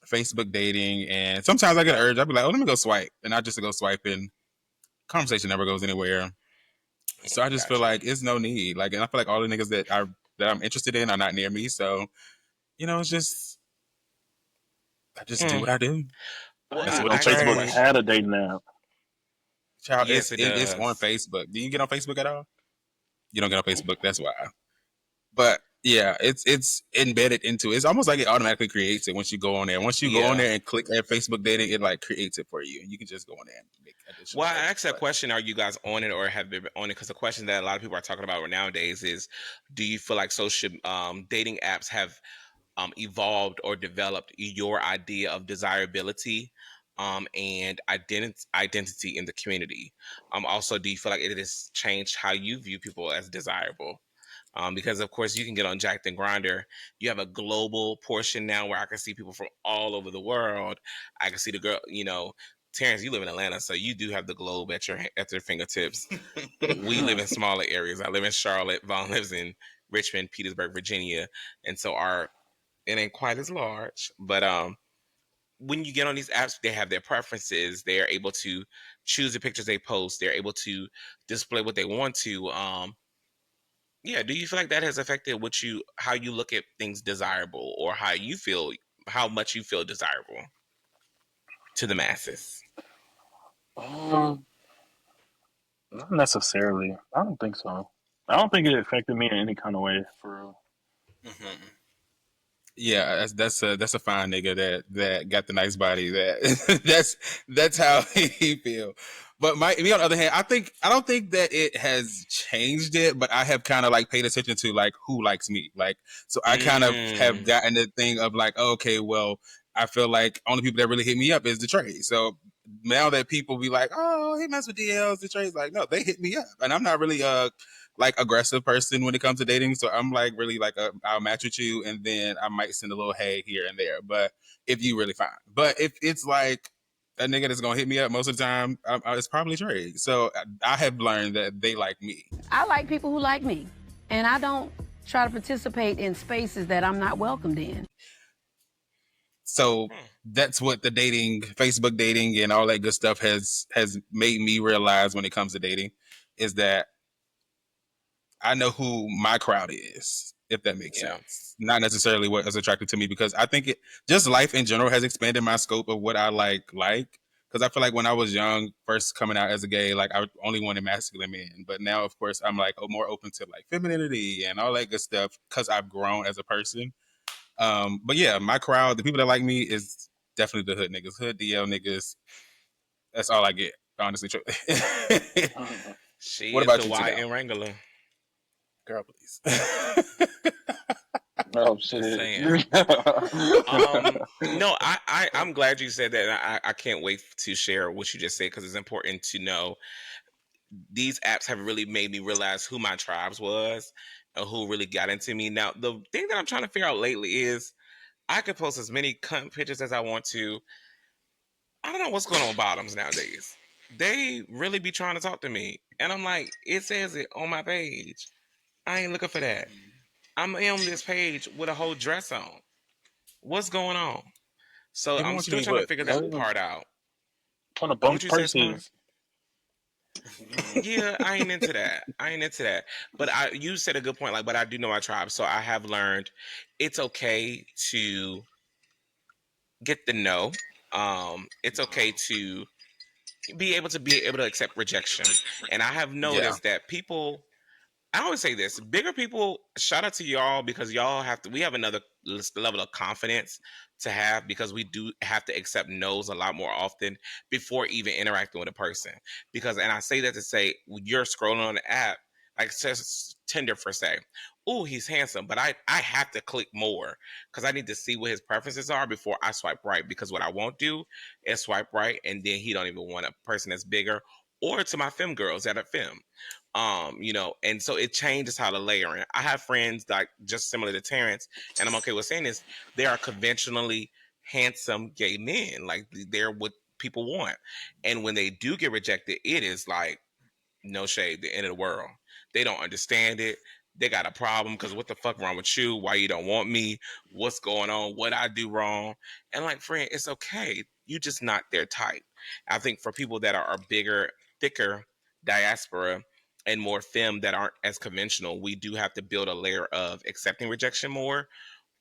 Facebook dating. And sometimes I get an urge. I'll be like, oh, let me go swipe. And I just go swiping. Conversation never goes anywhere. So I just feel Gotcha. like it's no need. Like, and I feel like all the niggas that I'm interested in are not near me. So, it's just, I just do Hmm. what I do. Well, I That's didn't what know they say for Facebook actually, life. had a dating app. Child, yes, it it's on does. Facebook. Do you get on Facebook at all? You don't get on Facebook. That's why. But yeah, it's embedded into it. It's almost like it automatically creates it once you go on there. Once you go on Yeah. there and click at Facebook dating, it like creates it for you, and you can just go on there and make additional Well, I dates. asked that But question: are you guys on it, or have you been on it? Because the question that a lot of people are talking about nowadays is, do you feel like social dating apps have evolved or developed your idea of desirability and identity in the community? Also, do you feel like it has changed how you view people as desirable? Because of course you can get on Jacked and Grinder. You have a global portion now where I can see people from all over the world. I can see the girl, Terrance, you live in Atlanta, so you do have the globe at your fingertips. We live in smaller areas. I live in Charlotte. Vaughn lives in Richmond, Petersburg, Virginia, and so our it ain't quite as large. But when you get on these apps, they have their preferences. They are able to choose the pictures they post. They're able to display what they want to. Yeah, do you feel like that has affected how you look at things desirable, or how much you feel desirable to the masses? Um, Not necessarily. I don't think so. I don't think it affected me in any kind of way. For real. mhm. Yeah, that's a fine nigga that got the nice body. That that's how he feel. But me on the other hand, I don't think that it has changed it, but I have kind of like paid attention to like who likes me. Like, so I kind of have Mm, gotten the thing of like, oh, okay, well, I feel like only people that really hit me up is the trade. So now that people be like, oh, he mess with DLs, the trade's like, no, they hit me up, and I'm not really like aggressive person when it comes to dating. So I'm like really like I'll match with you, and then I might send a little hey here and there. But if you really fine, but if it's like a nigga that's gonna hit me up most of the time, it's probably Trey. So I have learned that they like me. I like people who like me, and I don't try to participate in spaces that I'm not welcomed in. So hmm, that's what the dating, Facebook dating, and all that good stuff has made me realize when it comes to dating, is that I know who my crowd is, if that makes yeah. sense. Not necessarily what is attracted to me, because I think just life in general has expanded my scope of what I like. Because I feel like when I was young, first coming out as a gay, like I only wanted masculine men. But now, of course, I'm like more open to like femininity and all that good stuff because I've grown as a person. But yeah, my crowd, the people that like me, is definitely the hood niggas, hood DL niggas. That's all I get, honestly. She What is about the you, Y Tee.Nell? in Wrangler. Girl, please. Oh Just shit. saying. No, I'm glad you said that. And I can't wait to share what you just said, because it's important to know these apps have really made me realize who my tribes was and who really got into me. Now, the thing that I'm trying to figure out lately is I could post as many cunt pictures as I want to. I don't know what's going on with bottoms nowadays. They really be trying to talk to me. And I'm like, it says it on my page. I ain't looking for that. I'm on this page with a whole dress on. What's going on? So People I'm want you to still eat trying to what? figure that Trying part out. to What bump you say, Smart? prices. Yeah, I ain't into that. I ain't into that. But you said a good point. Like, but I do know my tribe, so I have learned it's okay to get the no. It's okay to be able to accept rejection. And I have Yeah. noticed that people I always say this: bigger people. Shout out to y'all because y'all have to. We have another level of confidence to have because we do have to accept no's a lot more often before even interacting with a person. Because, and I say that to say, when you're scrolling on the app, like it says Tinder for say, oh, he's handsome, but I have to click more because I need to see what his preferences are before I swipe right. Because what I won't do is swipe right, and then he don't even want a person that's bigger, or to my femme girls that are femme. And so it changes how the layering. I have friends like just similar to Terrance, and I'm okay with saying this. They are conventionally handsome gay men, like they're what people want. And when they do get rejected, it is like no shade, the end of the world. They don't understand it. They got a problem because what the fuck wrong with you? Why you don't want me? What's going on? What I do wrong? And like, friend, it's okay. You just not their type. I think for people that are bigger, thicker diaspora and more femme that aren't as conventional, we do have to build a layer of accepting rejection more,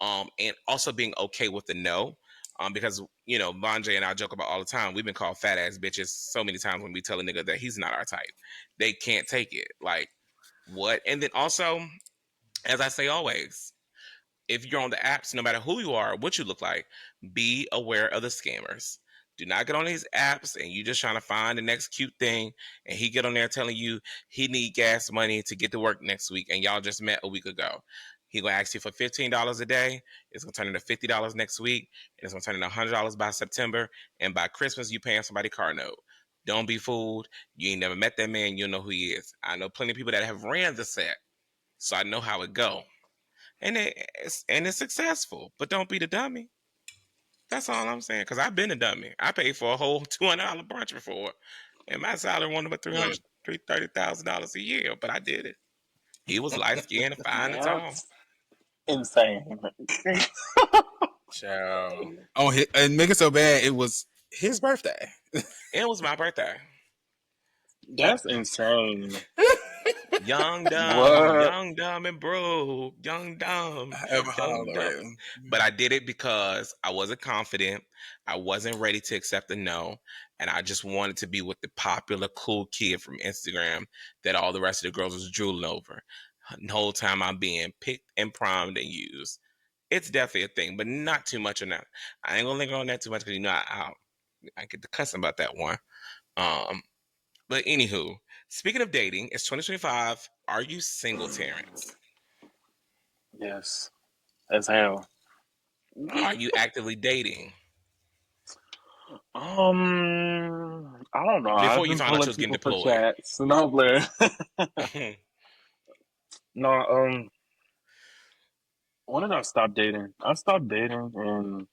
and also being okay with the no. Because Vonn.J and I joke about all the time. We've been called fat ass bitches so many times when we tell a nigga that he's not our type. They can't take it. Like, what? And then also, as I say always, if you're on the apps, no matter who you are, what you look like, be aware of the scammers. Do not get on these apps and you just trying to find the next cute thing, and he get on there telling you he need gas money to get to work next week, and y'all just met a week ago. He gonna ask you for $15 a day. It's gonna turn into $50 next week, and it's gonna turn into $100 by September, and by Christmas you paying somebody car note. Don't be fooled. You ain't never met that man. You know who he is. I know plenty of people that have ran the set, so I know how it go, and it's successful. But don't be the dummy. That's all I'm saying. Because I've been a dummy. I paid for a whole $200 brunch before, and my salary wasn't but $30,000 a year. But I did it. He was light skinned, fine, and tall. That's insane. Child. And make it so bad, it was his birthday. It was my birthday. That's insane. Young, What? dumb, and broke. Young, dumb, young, dumb. Hollering. But I did it because I wasn't confident. I wasn't ready to accept a no. And I just wanted to be with the popular, cool kid from Instagram that all the rest of the girls was drooling over. The whole time I'm being picked and primed and used. It's definitely a thing, but not too much on that. I ain't gonna linger on that too much because I get to cussing about that one. Um, but anywho, speaking of dating, it's 2025. Are you single, Terrance? Yes, as hell. Are you actively dating? I don't know. Before I've you been found out pulling you was getting people for deployed. chats. No, Blair. No, when did I stop dating? I stopped dating and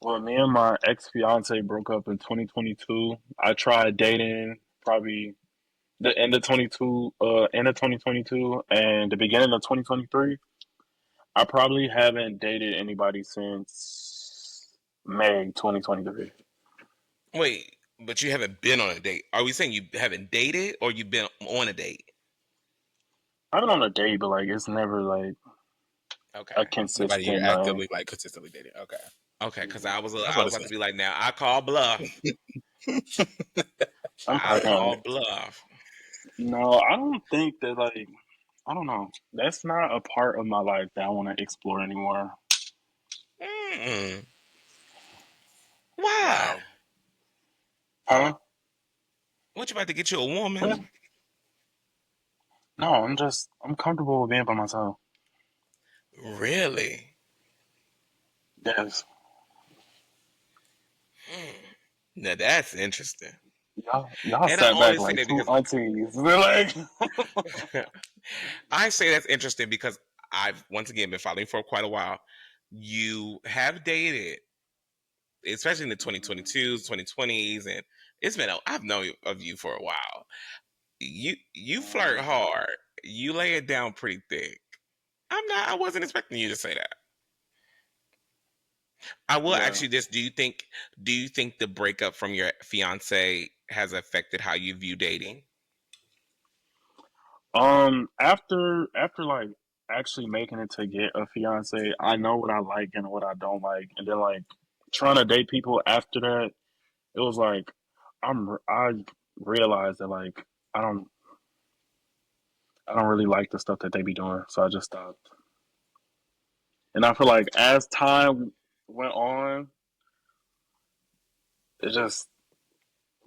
well, me and my ex fiance broke up in 2022. I tried dating probably the end of 2022 and the beginning of 2023. I probably haven't dated anybody since May 2023. Wait, but you haven't been on a date. Are we saying you haven't dated or you've been on a date? I've been on a date, but like it's never like a Okay. Nobody you're consistent like actively like consistently dating. Okay. Okay, because I was That's I what was it's about to be like, now I call bluff. I unpacking. call bluff. No, I don't think that like I don't know. That's not a part of my life that I want to explore anymore. Mm. Why? Wow. Huh? What, you about to get you a woman? Yeah. No, I'm comfortable with being by myself. Really? Yes. Now that's interesting. Y'all And I sat back only say like that two because aunties. They're like I say that's interesting because I've once again been following for quite a while. You have dated, especially in the 2022s, 2020s, and I've known of you for a while. You flirt hard. You lay it down pretty thick. I wasn't expecting you to say that. I will yeah. ask you this: Do you think the breakup from your fiance has affected how you view dating? After like actually making it to get a fiance, I know what I like and what I don't like, and then like trying to date people after that, it was like I realized that like I don't I don't really like the stuff that they be doing, so I just stopped. And I feel like as time went on, it just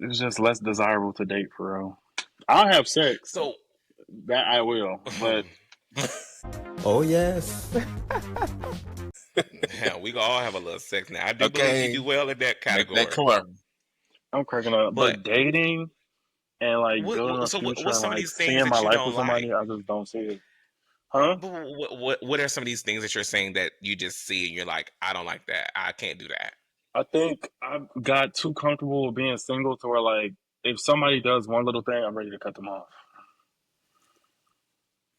it's just less desirable to date for real. I'll have sex, So that I will, but Oh, yes. hell, we all have a little sex now. I do believe you Okay, do well in that make that category. clear. I'm cracking up. But But dating and like building a so future what's and some of like these things seeing my that you life don't with like? somebody, I just don't see it. Huh? But what are some of these things that you're saying that you just see and you're like, I don't like that. I can't do that. I think I got too comfortable with being single to where like if somebody does one little thing, I'm ready to cut them off.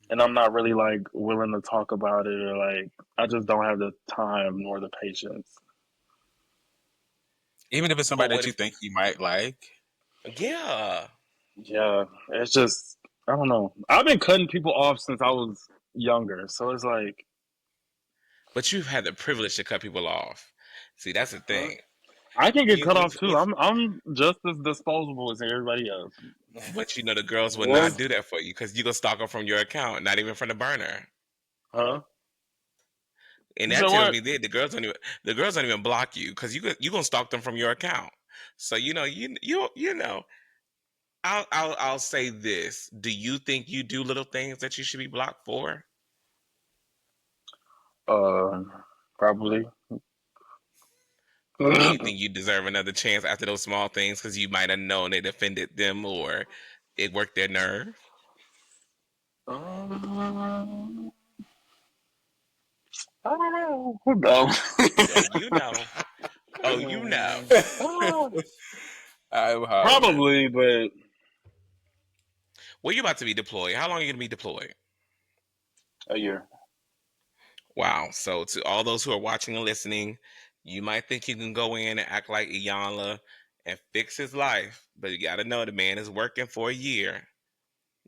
And I'm not really like willing to talk about it or like I just don't have the time nor the patience. Even if it's But somebody what that you if? think you might like. Yeah, Yeah, it's just I don't know. I've been cutting people off since I was younger, so it's like, but you've had the privilege to cut people off. See, that's the huh? thing. I can get You cut off too. I'm just as disposable as everybody else. but you know the girls will not Well, do that for you because you can stalk them from your account, not even from the burner. huh? And You that said tells what? me that the girls don't even block you because you gonna stalk them from your account. So you know. I'll say this. Do you think you do little things that you should be blocked for? Uh, probably. And you think you deserve another chance after those small things because you might have known it offended them or it worked their nerve? Um, I don't know. No. Oh, you know. Oh, you know. Uh, I'm hollering. probably, but Well, you're about to be deployed. How long are you gonna be deployed? a year. Wow. So to all those who are watching and listening, you might think you can go in and act like Iyanla and fix his life, but you gotta know the man is working for a year.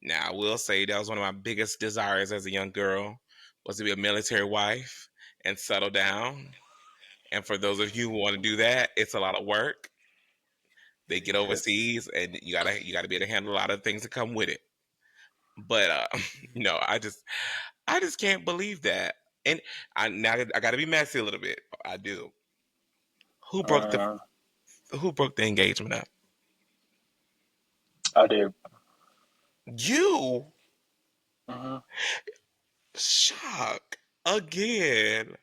Now, I will say that was one of my biggest desires as a young girl was to be a military wife and settle down. And for those of you who want to do that, it's a lot of work. They get Yes. overseas, and you gotta be able to handle a lot of things that come with it. But no, I just can't believe that. And I gotta be messy a little bit. I do. Who broke the Uh, Who broke the engagement up? I did. You Uh-huh. shock again.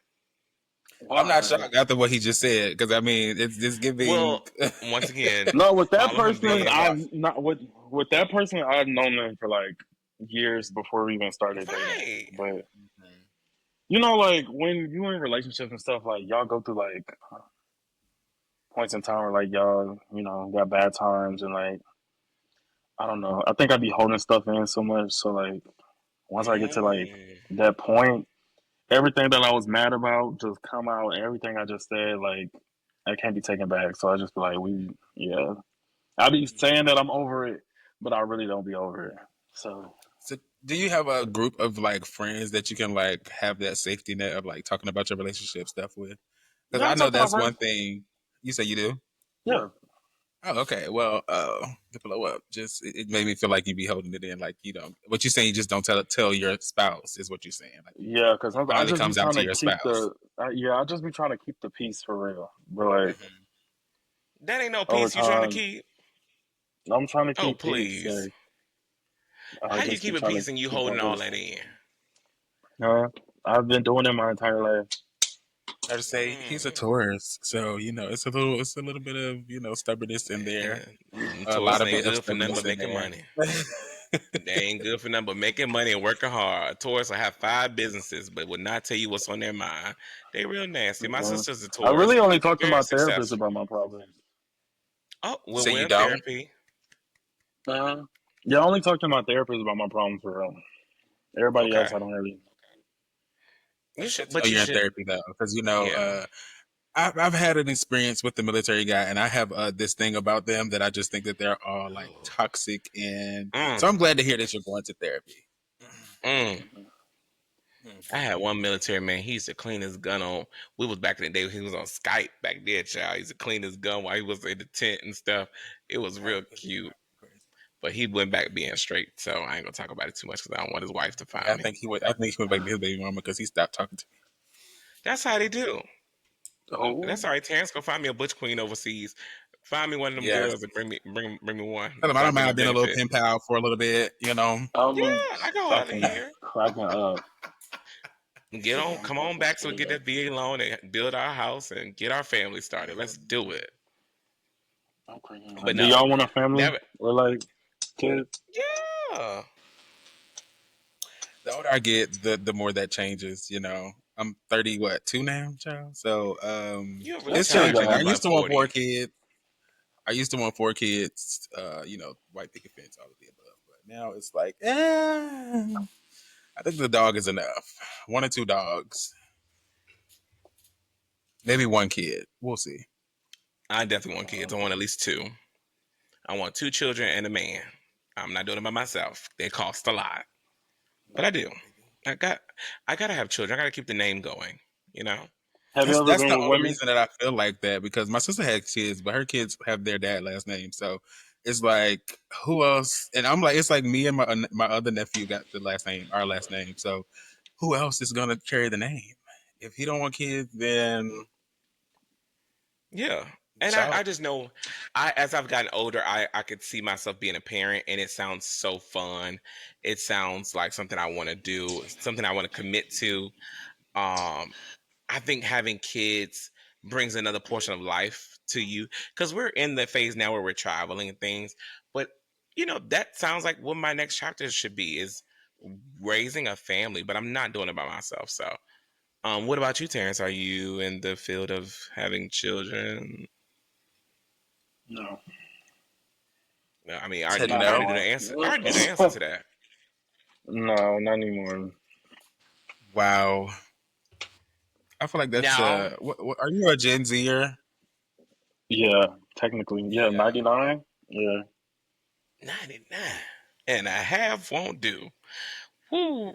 I'm not Why? shocked after what he just said because I mean it's Well, giving. once again, No, with that follow him person, Broken being off. I've not with that person. I've known them for like years before we even started dating. right. But you know, like when you in relationships and stuff, like y'all go through like points in time where like y'all, you know, got bad times and like I don't know. I think I'd be holding stuff in so much. So like once I get to like Mm. that point, everything that I was mad about just come out. Everything I just said, like I can't be taken back. So I just be like, yeah. I be saying that I'm over it, but I really don't be over it. So So, do you have a group of like friends that you can like have that safety net of like talking about your relationship stuff with? Because yeah, I I know talk to my that's one friends. thing. You say you do. Yeah, Oh, okay. Well, to blow up, just it made me feel like you be holding it in, like you don't. What you saying? You just don't tell your spouse is what you're saying. Like yeah, because it I finally just be comes out trying to to your keep spouse. I just be trying to keep the peace for real. But like Mhm. That ain't no over peace you trying to time, keep. I'm trying to Oh, keep peace. please. Like I How you just be keep a trying to peace and you keep my holding all peace. that in? I've been doing it my entire life. I just say he's a Mm. Taurus, so it's a little bit of stubbornness in there, a Taurus lot of ain't bit of good for nothing but stubbornness in making there. money. They ain't good for nothing but making money and working hard. Taurus will have 5 businesses, but will not tell you what's on their mind. They real nasty. My Mhm. sister's a I Taurus, really only talk to very my therapist successful. about my problems. Oh, You well, say we're you in don't? therapy. Uh, yeah, I only talk to my therapist about my problems for real. Everybody else, Okay. I don't really. You should, Oh, but you you're in should, therapy though, because yeah. I've had an experience with the military guy, and I have this thing about them that I just think that they're all like toxic, and Mm, so I'm glad to hear that you're going to therapy. mm. Mhm. I had one military man. He used to clean his gun on. We was back in the day when he was on Skype back there, child. He used to clean his gun while he was in the tent and stuff. It was real cute. But he went back being straight, so I ain't gonna talk about it too much because I don't want his wife to Yeah, find I me. think he went. I think he went back to his baby mama because he stopped talking to me. That's how they do. Oh, That's all right. Terrance, go find me a butch queen overseas. Find me one of them Yes. girls and bring me one Tell him I so I don't get my mind being a little benefit. pen pal for a little bit. You know. I Yeah, was I go out of fucking here. cracking up. Get on, come on back so we get Screaming. that VA loan and build our house and get our family started. Let's do it. I'm cracking But up. Do no, y'all want a family never. or like kids? Yeah, The older I get, the more that changes. You know, I'm 30, what, two now, child. So you're a Y'all really it's still changing. I young. child. Like used to want 4 40. kids. I used to want 4 kids. You know, white picket fence, all of the above. But now it's like, I think the dog is enough. 1 or 2 dogs, maybe 1 kid. We'll see. I definitely want kids. I want at least two. I want 2 children and a man. I'm not doing it by myself. They cost a lot, but I do. I got. I gotta have children. I gotta keep the name going. You know. Have you ever That's been the with only women? reason that I feel like that because my sister had kids, but her kids have their dad last name. So it's like who else? And I'm like, it's like me and my other nephew got the last name, our last name. So who else is gonna carry the name? If he don't want kids, then Yeah. And I child. just know as I've gotten older, I could see myself being a parent and it sounds so fun. It sounds like something I want to do, something I want to commit to. Um, I think having kids brings another portion of life to you because we're in the phase now where we're traveling and things. But that sounds like what my next chapter should be is raising a family, but I'm not doing it by myself. So, what about you, Terrence? Are you in the field of having children? No, No, I mean, Said not I no. already knew the anymore. answer. I already knew the answer to that. No, not anymore. Wow. I feel like that's Now, what are you a Gen Zer? Yeah, technically. Yeah, Yeah. 99. Yeah. 99 and a half won't do. Woo.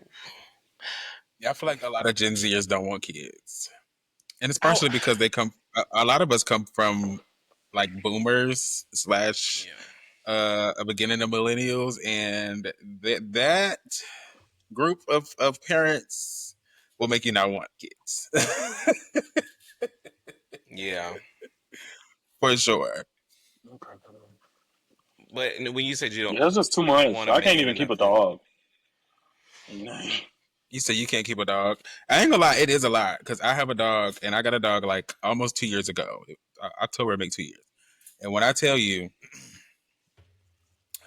Yeah, I feel like a lot of Gen Zers don't want kids. And it's Oh, partially because they come a lot of us come from like boomers slash yeah, a beginning of millennials and that group of parents will make you not want kids. yeah. For sure. But when you said you don't Yeah, it's just too much. want a I can't man even or keep a nothing, dog. You say you can't keep a dog. I ain't gonna lie, it is a lot because I have a dog and I got a dog like almost 2 years ago. October make 2 years. And when I tell you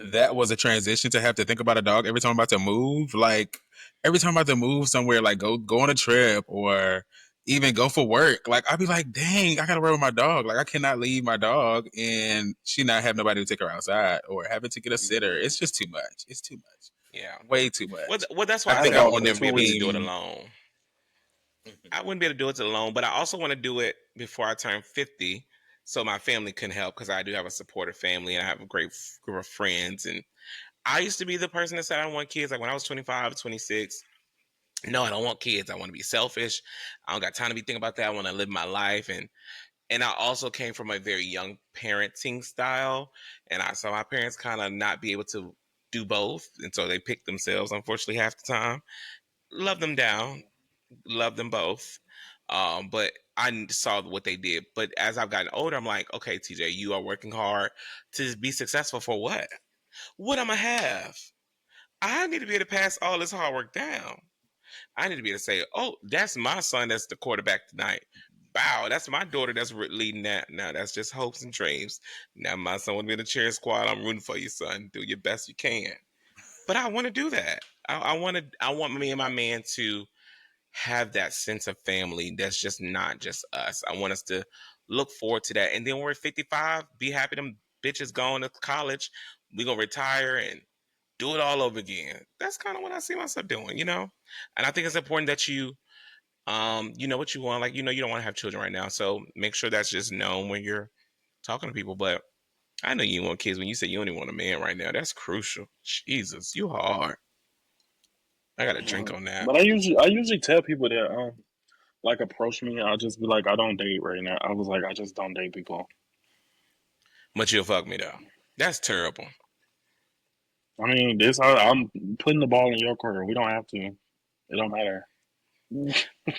that was a transition to have to think about a dog every time I'm about to move. Like every time I'm about to move somewhere, like go on a trip or even go for work. Like I'd be like, dang, I gotta work with my dog. Like I cannot leave my dog and she not have nobody to take her outside or having to get a sitter. It's just too much. It's too much. yeah. Way too Well, much. that's I why I I had a said think I I dog would want for a never be able to do it 2 weeks. team. alone. I wouldn't be able to do it alone, but I also want to do it before I turn 50 so my family can help because I do have a supportive family and I have a great group of friends. And I used to be the person that said I don't want kids. Like when I was 25, 26. No, I don't want kids. I want to be selfish. I don't got time to be thinking about that. I want to live my life. And I also came from a very young parenting style. And I saw my parents kind of not be able to do both. And so they picked themselves, unfortunately, half the time. Love them down, love them both. But I saw what they did. But as I've gotten older, I'm like, okay, TJ, you are working hard to be successful for what? What am I have? I need to be able to pass all this hard work down. I need to be able to say, oh, that's my son that's the quarterback tonight. Wow, that's my daughter that's leading that. Now that's just hopes and dreams. Now my son will be in the cheer squad. I'm rooting for you, son. Do your best you can. But I want to do that. I want me and my man to have that sense of family that's just not just us. I want us to look forward to that. And then when we're 55, be happy them bitches going to college. We gonna retire and do it all over again. That's kind of what I see myself doing. And I think it's important that you know what you want. Like, you don't want to have children right now. So make sure that's just known when you're talking to people. But I know you want kids when you say you only want a man right now. That's crucial. Jesus, you hard. I got to drink on that. But I usually tell people that like approach me. I'll just be like, I don't date right now. I was like, I just don't date people. But you'll fuck me though. That's terrible. I mean, I'm putting the ball in your court. We don't have to. It don't matter.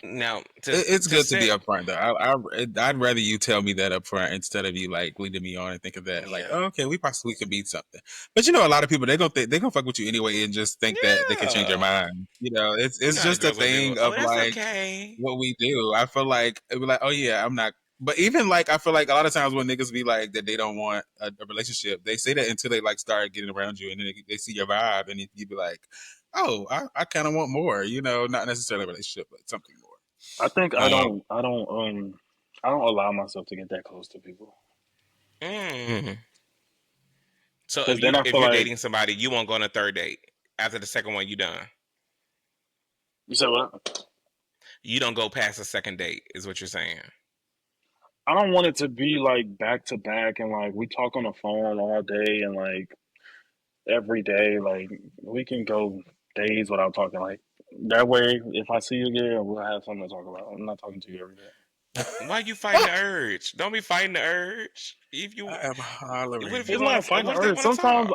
Now, It's to good to be set, upfront though. I'd rather you tell me that upfront instead of you like leading me on and think of that like, yeah, oh, okay, we possibly could beat something. But you know, a lot of people they gonna fuck with you anyway and just think that they can change your yeah. mind. You know, You it's know how the just a girls gonna be. thing Oh, of that's like okay. what we do. I feel like it'd be like, oh yeah, I'm not. But even like I feel like a lot of times when niggas be like that they don't want a relationship, they say that until they like start getting around you and then they see your vibe and you be like, oh, I kind of want more. You know, not necessarily a relationship, but something more. I think Um, I don't allow myself to get that close to people Mm. So because then I if feel you're like dating somebody, you won't go on a third date. After the second one, you done. you said what? You don't go past the second date, is what you're saying. I don't want it to be like back to back and like we talk on the phone all day and like every day. Like we can go days without talking. Like that way, if I see you again, we'll have something to talk about. I'm not talking to you every day. Why you fighting the urge? Don't be fighting the urge. If you, I am what if hollering. you It's want not to? fighting the What if they urge. want to talk?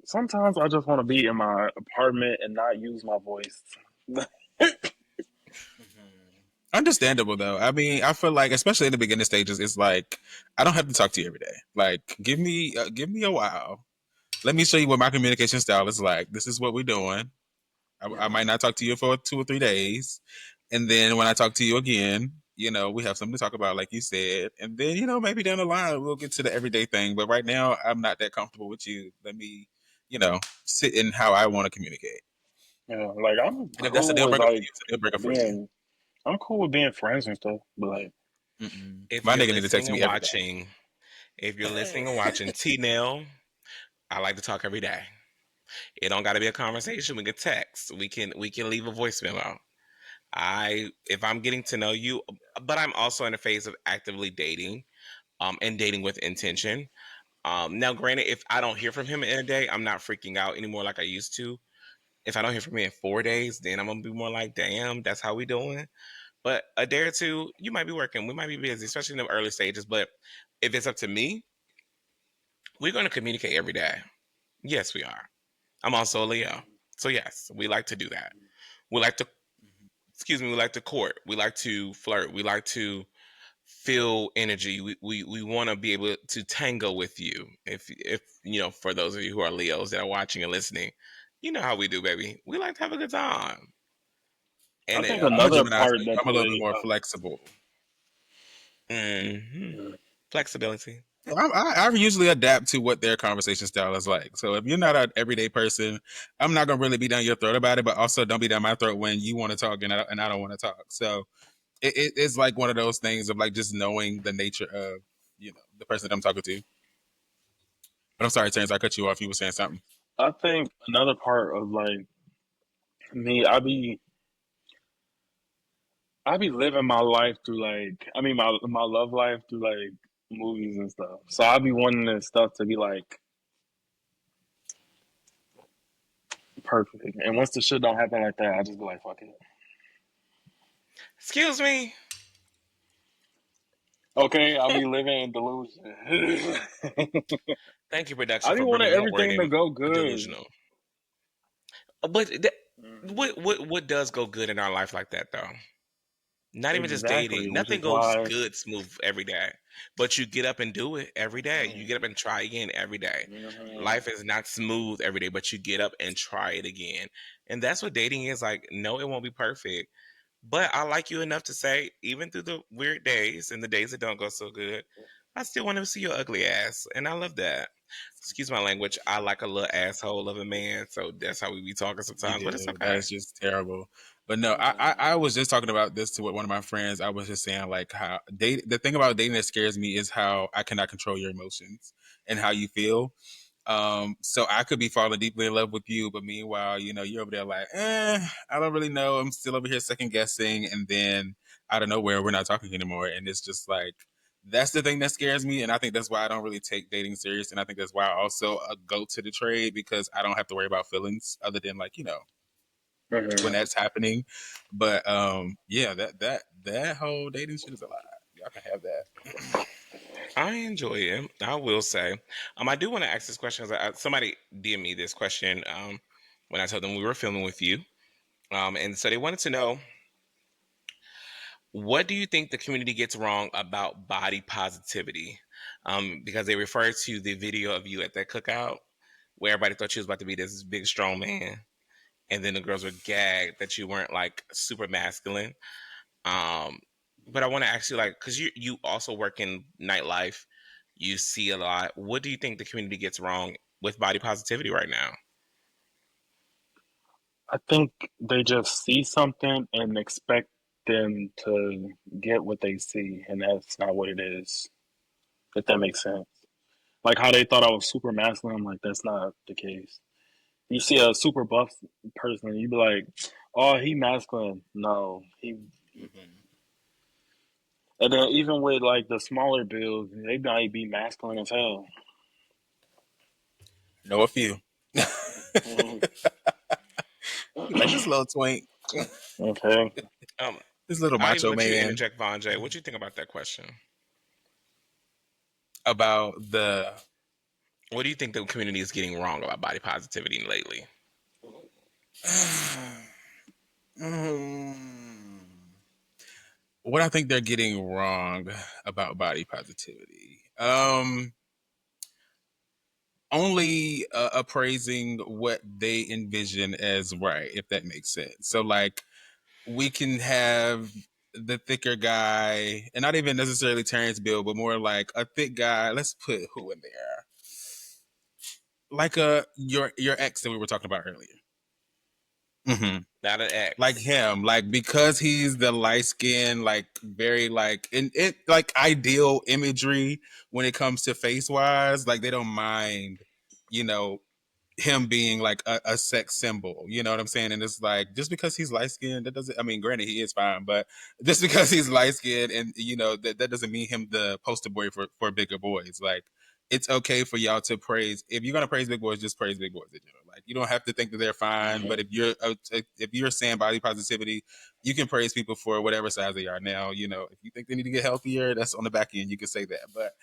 Sometimes I just want to be in my apartment and not use my voice. Understandable though. I mean, I feel like, especially in the beginning stages, it's like I don't have to talk to you every day. Like, give me a while. Let me show you what my communication style is like. This is what we're doing. I might not talk to you for 2 or 3 days, and then when I talk to you again, you know, we have something to talk about, like you said, and then you know maybe down the line we'll get to the everyday thing. But right now, I'm not that comfortable with you. Let me, you know, sit in how I want to communicate. Yeah, like I'm And if that's a cool deal with breaker for like you, it's a deal breaker for you. being I'm cool with being friends and stuff, but like Mm-mm. If My you're nigga need to listening text and me every day. watching, if you're listening and watching Tee.Nell, I like to talk every day. It don't got to be a conversation. We can text. We can leave a voice memo. If I'm getting to know you, but I'm also in a phase of actively dating, and dating with intention. Now, granted, if I don't hear from him in a day, I'm not freaking out anymore like I used to. If I don't hear from him in 4 days, then I'm gonna be more like, damn, that's how we doing. But a day or two, you might be working. We might be busy, especially in the early stages. But if it's up to me, we're gonna communicate every day. Yes, we are. I'm also a Leo, so yes, we like to do that. We like to, excuse me, we like to court. We like to flirt. We like to feel energy. We want to be able to tango with you. If you know, for those of you who are Leos that are watching and listening, you know how we do, baby. We like to have a good time. I And think Yeah, I'm a another Gemini, so part that I'm a little bit plays. more flexible. flexibility. I usually adapt to what their conversation style is like. So if you're not an everyday person, I'm not gonna really be down your throat about it, but also don't be down my throat when you want to talk and I don't want to talk. So it's like one of those things of like just knowing the nature of the person that I'm talking to. But I'm sorry, Terrence, I cut you off. You were saying something. I think another part of like me, I be living my life through like my love life through like movies and stuff. So I be wanting this stuff to be like perfect. And once the shit don't happen like that, I just be like, fuck it. Excuse me. Okay, I'll be living in delusion. Thank you, production, I be for wanting bringing that word everything to in. go good. Delusional. But Mhm. what does go good in our life like that though? Not even just Exactly, dating. which Nothing is goes why. good smooth every day. But you get up and do it every day. You get up Mhm. and try again every day. Mhm. Life is not smooth every day, but you get up and try it again. And that's what dating is like. No, it won't be perfect. But I like you enough to say, even through the weird days and the days that don't go so good, I still want to see your ugly ass. And I love that. Excuse my language. I like a little asshole of a man. So that's how we be talking You sometimes, but it's do. okay. That's just terrible. But no, I was just talking about this to one of my friends. I was just saying like how the thing about dating that scares me is how I cannot control your emotions and how you feel. So I could be falling deeply in love with you, but meanwhile, you're over there like, I don't really know. I'm still over here second guessing, and then out of nowhere, we're not talking anymore, and it's just like that's the thing that scares me, and I think that's why I don't really take dating serious, and I think that's why I also go to the trade because I don't have to worry about feelings other than like when Mhm. that's happening. But yeah, that whole dating shit is a lie. Y'all can have that. I enjoy it. I will say. I do want to ask this question. 'Cause somebody DM me this question when I told them we were filming with you. And so they wanted to know, what do you think the community gets wrong about body positivity? Because they refer to the video of you at that cookout where everybody thought you was about to be this big, strong man. And then the girls were gagged that you weren't like super masculine. Um, but I want to ask you, like, because you also work in nightlife, you see a lot. What do you think the community gets wrong with body positivity right now? I think they just see something and expect them to get what they see, and that's not what it is. If that makes sense. Like how they thought I was super masculine, I'm like, that's not the case. You see a super buff person, you be like, oh, he masculine. No, he. And then even with like the smaller builds, they might be masculine as hell. Know a few. Mhm. Like this little twink, Okay. Um, this little I macho let you man. interject, Vonn.J. What do you think about that question? About the What do you think the community is getting wrong about body positivity lately? what I think they're getting wrong about body positivity. Only appraising what they envision as right, if that makes sense. So, like, we can have the thicker guy, and not even necessarily Terrance Bill, but more like a thick guy. Let's put who in there? Like your ex that we were talking about earlier. Mm-hmm. Not an Like ex. him, like because he's the light skin, like very like in it, like ideal imagery when it comes to face wise. Like they don't mind, you know, him being like a sex symbol. You know what I'm saying? And it's like just because he's light skinned, that doesn't. I mean, granted, he is fine, but just because he's light skinned, and that doesn't mean him the poster boy for bigger boys. Like it's okay for y'all to praise. If you're gonna praise big boys, just praise big boys in general. Like you don't have to think that they're fine. But if you're saying body positivity, you can praise people for whatever size they are. Now, if you think they need to get healthier, that's on the back end. You can say that. But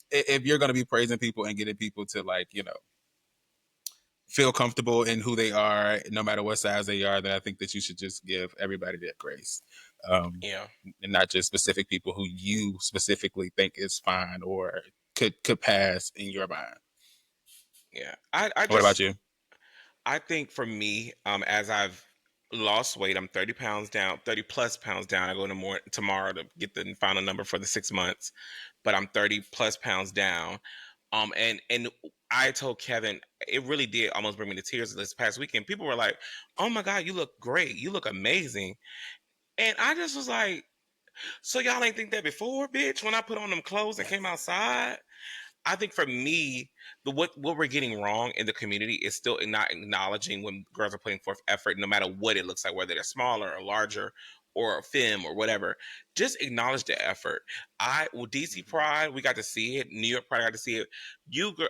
if you're gonna be praising people and getting people to like feel comfortable in who they are, no matter what size they are, then I think that you should just give everybody that grace, Yeah, and not just specific people who you specifically think is fine or could pass in your mind. yeah. I What about just you? I think for me, as I've lost weight, I'm 30 pounds down, 30 plus pounds down. I go tomorrow to get the final number for the 6 months, but I'm 30 plus pounds down. And I told Kevin, it really did almost bring me to tears this past weekend. People were like, "Oh my God, you look great. You look amazing." And I just was like, "So y'all ain't think that before, bitch? When I put on them clothes and came outside?" I think for me, what we're getting wrong in the community is still not acknowledging when girls are putting forth effort, no matter what it looks like, whether they're smaller or larger or femme or whatever. Just acknowledge the effort. DC Pride, we got to see it. New York Pride, I got to see it.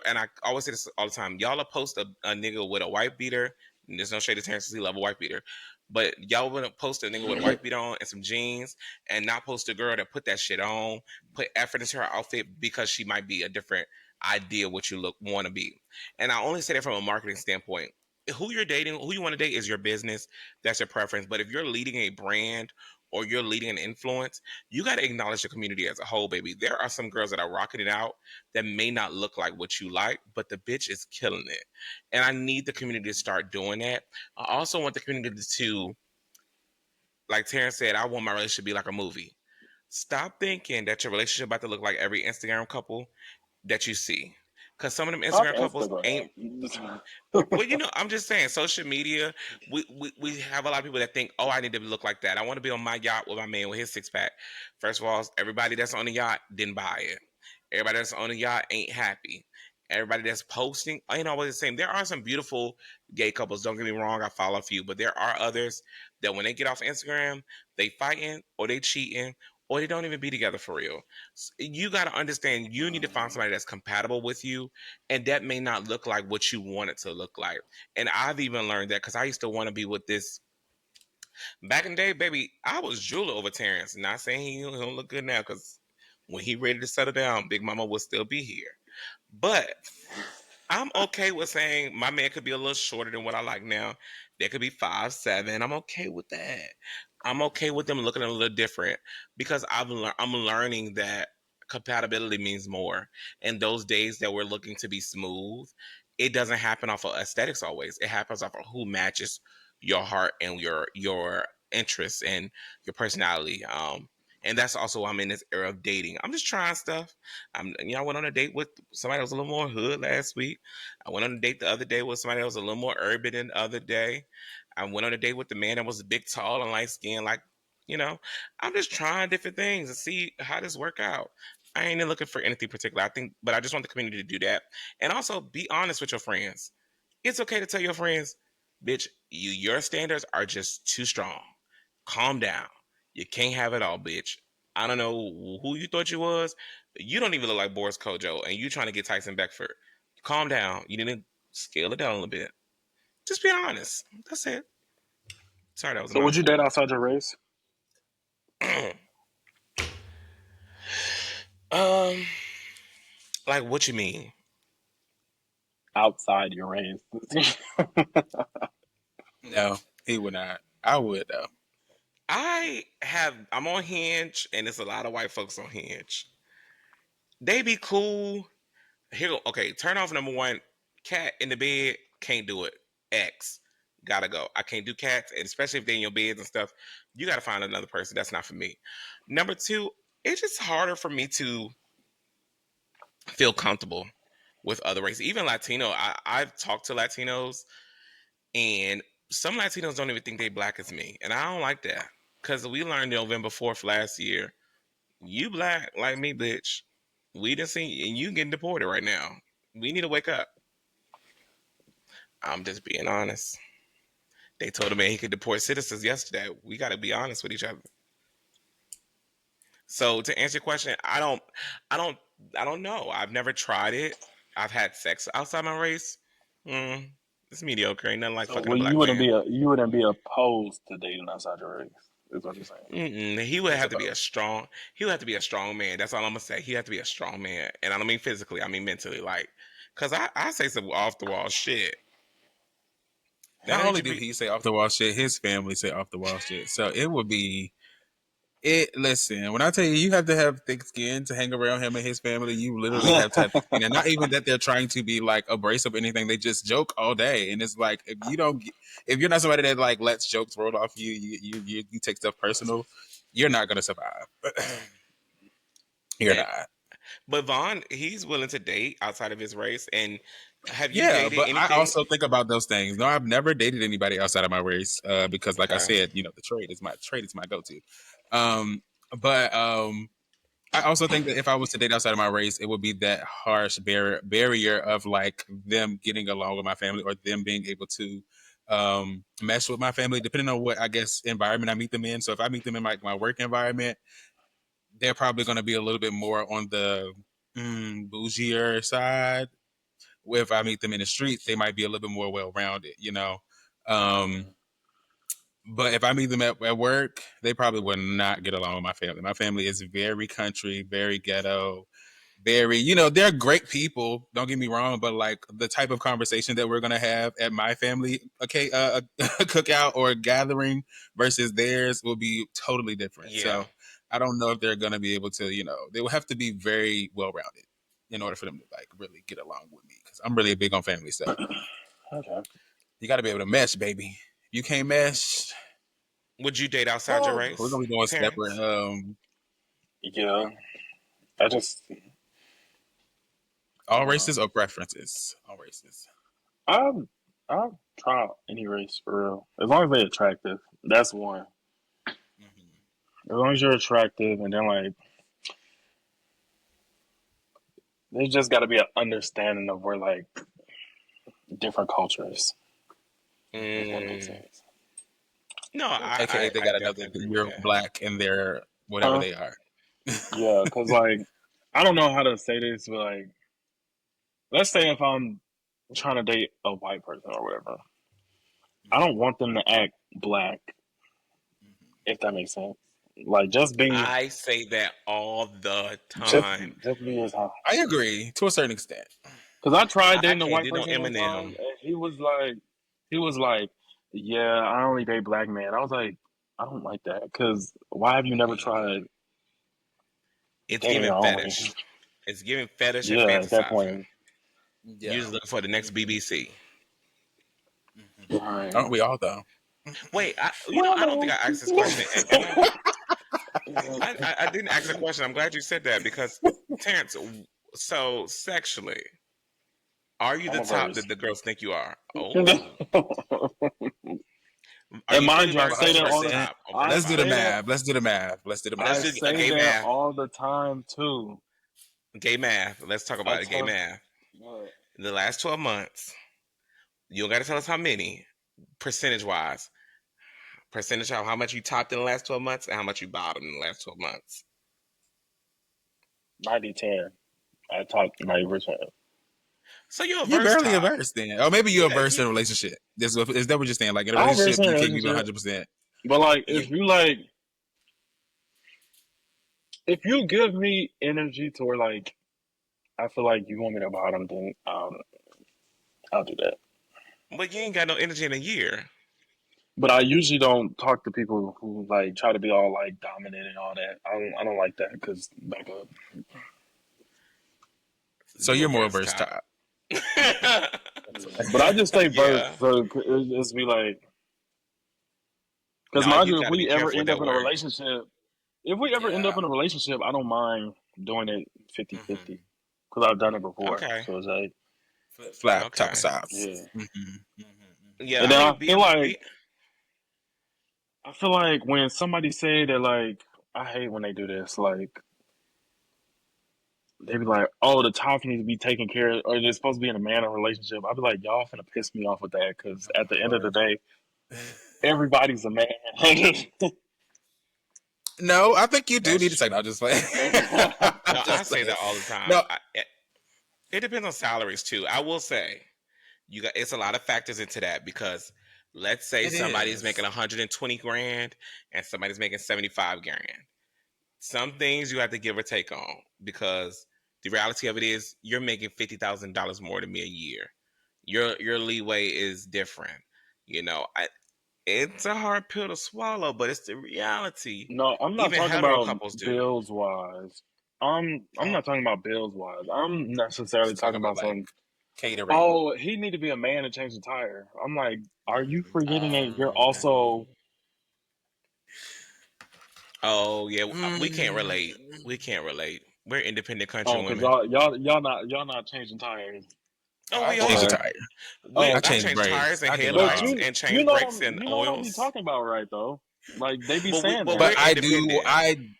And I always say this all the time. Y'all will post a nigga with a white beater. And there's no shade of Terrance, he love a white beater. But y'all wouldn't post a nigga with a white beater on and some jeans and not post a girl that put that shit on, put effort into her outfit because she might be a different idea what you want to be. And I only say that from a marketing standpoint. Who you're dating, who you want to date is your business. That's your preference. But if you're leading a brand or you're leading an influence, you got to acknowledge the community as a whole, baby. There are some girls that are rocking it out that may not look like what you like, but the bitch is killing it. And I need the community to start doing that. I also want the community to, like Terrance said, I want my relationship to be like a movie. Stop thinking that your relationship about to look like every Instagram couple that you see. Because some of them Fuck Instagram couples ain't. Instagram. Well, I'm just saying, social media, we have a lot of people that think, oh, I need to look like that. I want to be on my yacht with my man with his six pack. First of all, everybody that's on the yacht didn't buy it. Everybody that's on the yacht ain't happy. Everybody that's posting ain't always the same. There are some beautiful gay couples. Don't get me wrong, I follow a few, but there are others that when they get off Instagram, they fighting or they cheating or they don't even be together for real. You got to understand, you need to find somebody that's compatible with you, and that may not look like what you want it to look like. And I've even learned that because I used to want to be with this back in the day, baby. I was drooling over Terrance. Not saying he don't look good now because When he ready to settle down, Big Mama will still be here. But I'm okay with saying my man could be a little shorter than what I like now. They could be 5'7". I'm okay with that. I'm okay with them looking a little different because I'm learning that compatibility means more. And those days that we're looking to be smooth, it doesn't happen off of aesthetics always. It happens off of who matches your heart and your interests and your personality. And that's also why I'm in this era of dating. I'm just trying stuff. I went on a date with somebody that was a little more hood last week. I went on a date the other day with somebody that was a little more urban than the other day. I went on a date with the man that was big, tall, and light skinned. Like, I'm just trying different things and see how this work out. I ain't looking for anything particular. But I just want the community to do that, and also be honest with your friends. It's okay to tell your friends, bitch, your standards are just too strong. Calm down. You can't have it all, bitch. I don't know who you thought you was. You don't even look like Boris Kojo, and you trying to get Tyson Beckford. Calm down. You need to scale it down a little bit. Just be honest. That's it. Sorry, that was a So would you date mouthful. outside your race? um, like what you mean? Outside your race. No, he would not. I would though. I'm on Hinge, and it's a lot of white folks on Hinge. They be cool. Okay, turn off number one. Cat in the bed, can't do it. X, gotta go. I can't do cats, and especially if they're in your beds and stuff. You gotta find another person. That's not for me. Number two, it's just harder for me to feel comfortable with other races. Even Latino, I've talked to Latinos, and some Latinos don't even think they black as me, and I don't like that because we learned November 4th last year. You black like me, bitch. We didn't see, and you getting deported right now. We need to wake up. I'm just being honest. They told a man he could deport citizens yesterday. We got to be honest with each other. So to answer your question, I don't, I don't know. I've never tried it. I've had sex outside my race. Mm, it's mediocre. Ain't nothing like So fucking a well, black man. you wouldn't be opposed to dating outside your race, is what you're saying. He would What's have to be a about? strong. He would have to be a strong man. That's all I'm gonna say. He had to be a strong man, and I don't mean physically. I mean mentally. Like, cause I say some off the wall shit. That Not ain't only just do be. he say off the wall shit, his family say off the wall shit. So it would be it. Listen, when I tell you, you have to have thick skin to hang around him and his family. You literally have to have thick skin, and not even that they're trying to be like abrasive or anything. They just joke all day, and it's like if you're not somebody that like lets jokes roll off you take stuff personal, you're not gonna survive. You're And, not. but Vaughn, he's willing to date outside of his race. And have you Yeah, dated but I anything? also think about those things. No, I've never dated anybody outside of my race because, like I Okay. said, the trade is my go-to. Um, but I also think that if I was to date outside of my race, it would be that harsh barrier of like them getting along with my family or them being able to mesh with my family, depending on what I guess environment I meet them in. So if I meet them in like my work environment, they're probably going to be a little bit more on the bougier side. If I meet them in the streets, they might be a little bit more well-rounded. Um, but if I meet them at work, they probably would not get along with my family. My family is very country, very ghetto, they're great people. Don't get me wrong, but like the type of conversation that we're gonna have at my family, okay, a cookout or a gathering versus theirs will be totally different. Yeah. So I don't know if they're gonna be able to, they will have to be very well-rounded in order for them to like really get along with me because I'm really big on family stuff. Okay. You got to be able to mesh, baby. You can't mesh. Would you date outside your Oh, we're race, gonna be going separate. Terrance? Yeah. I just I All don't know. races or preferences. All races. I'll I'll try out any race for real. As long as they're attractive. That's one. Mm-hmm. As long as you're attractive and then like there's just gotta be an understanding of where like different cultures, if that makes Mm, sense. no, AKA, they I got to know definitely that agree with you're that. black and they're whatever Huh? they are. Yeah, cause like I don't know how to say this, but like let's say if I'm trying to date a white person or whatever, I don't want them to act black, if that makes sense. Like just be I say that all the time. just be as high. I agree to a certain extent. Because I tried I dating a can't white do no person one time, Eminem. and he was like, yeah, I only date black men. I was like, I don't like that. Because why have you never tried It's dating giving only? fetish. It's giving fetish and Yeah, at that fantasizing. point, You Yeah. just looking for the next BBC. right. Aren't we all though? Wait, I don't think Well, I asked this question. I didn't ask a question. I'm glad you said that because Terrance. So sexually, are you I'm the a top verse. that the girls think you are? And Oh, are you mind fully you, I versed or say that over Hundred the all the percent. top, over the I Let's do top? the say that math. Let's do the math. Let's do the Let's I math. do a say gay that math. all the time too. Gay math. Let's talk I about it. Gay tell math. In the last 12 months, you don't got to tell us how many, percentage wise. Percentage of how much you topped in the last 12 months and how much you bottomed in the last 12 months. 90-10. I talk 90%. So you're a You're verse barely top. averse then. Or maybe you're Yeah, averse in a relationship. Is that what you're saying? Like in a I'm verse relationship, in a you can't give it relationship, 100%. but like You, if you give me energy to where like I feel like you want me to bottom, then I'll do that. but you ain't got no energy in a year. But I usually don't talk to people who like try to be all like dominant and all that. I don't like that because back up. so You a you're more verse versatile. top. But I just say verse, Yeah. so it's just be like, because No, mind you you, if got to be we ever careful with end up that in a word. relationship, if we ever end up Yeah. in a relationship, I don't mind doing it 50 Hmm. 50 because I've done it before. Okay. So it's like, Flip flap, top of Okay. sides. yeah. Yeah. And I then mean, be, be I feel like when somebody say that, like, I hate when they do this, like, they be like, oh, the top needs to be taken care of, or they're supposed to be in a man or relationship. I'd be like, y'all finna piss me off with that because at the end of the Lord. day, everybody's a man. No, I think you do that's need to take. No, true. I'm just playing. I'm No, I just say playing. that all the time. No, It depends on salaries too. I will say you got it's a lot of factors into that because let's say it somebody's making is. 120 grand and somebody's making 75 grand. Some things you have to give or take on because the reality of it is you're making $50,000 more than me a year. Your leeway is different. You know, it's a hard pill to swallow, but it's the reality. No, I'm not Even talking hetero about couples do. bills wise. I'm Oh, not talking about bills wise. I'm necessarily Just talking talking about about like some. catering. Oh, he need to be a man to change the tire. I'm like, are you forgetting that you're um, also oh yeah, we can't Mm. relate. We can't relate. We're independent country oh, because women. y'all not changing tires. Oh, Oh, I we changed the are. Okay. tire. Oh, I I changed okay. change tires brakes. and I do it But headlights all. and change brakes and you know what I be oils. talking about, right? Though, like they be But we, saying but But we're that. I do. independent.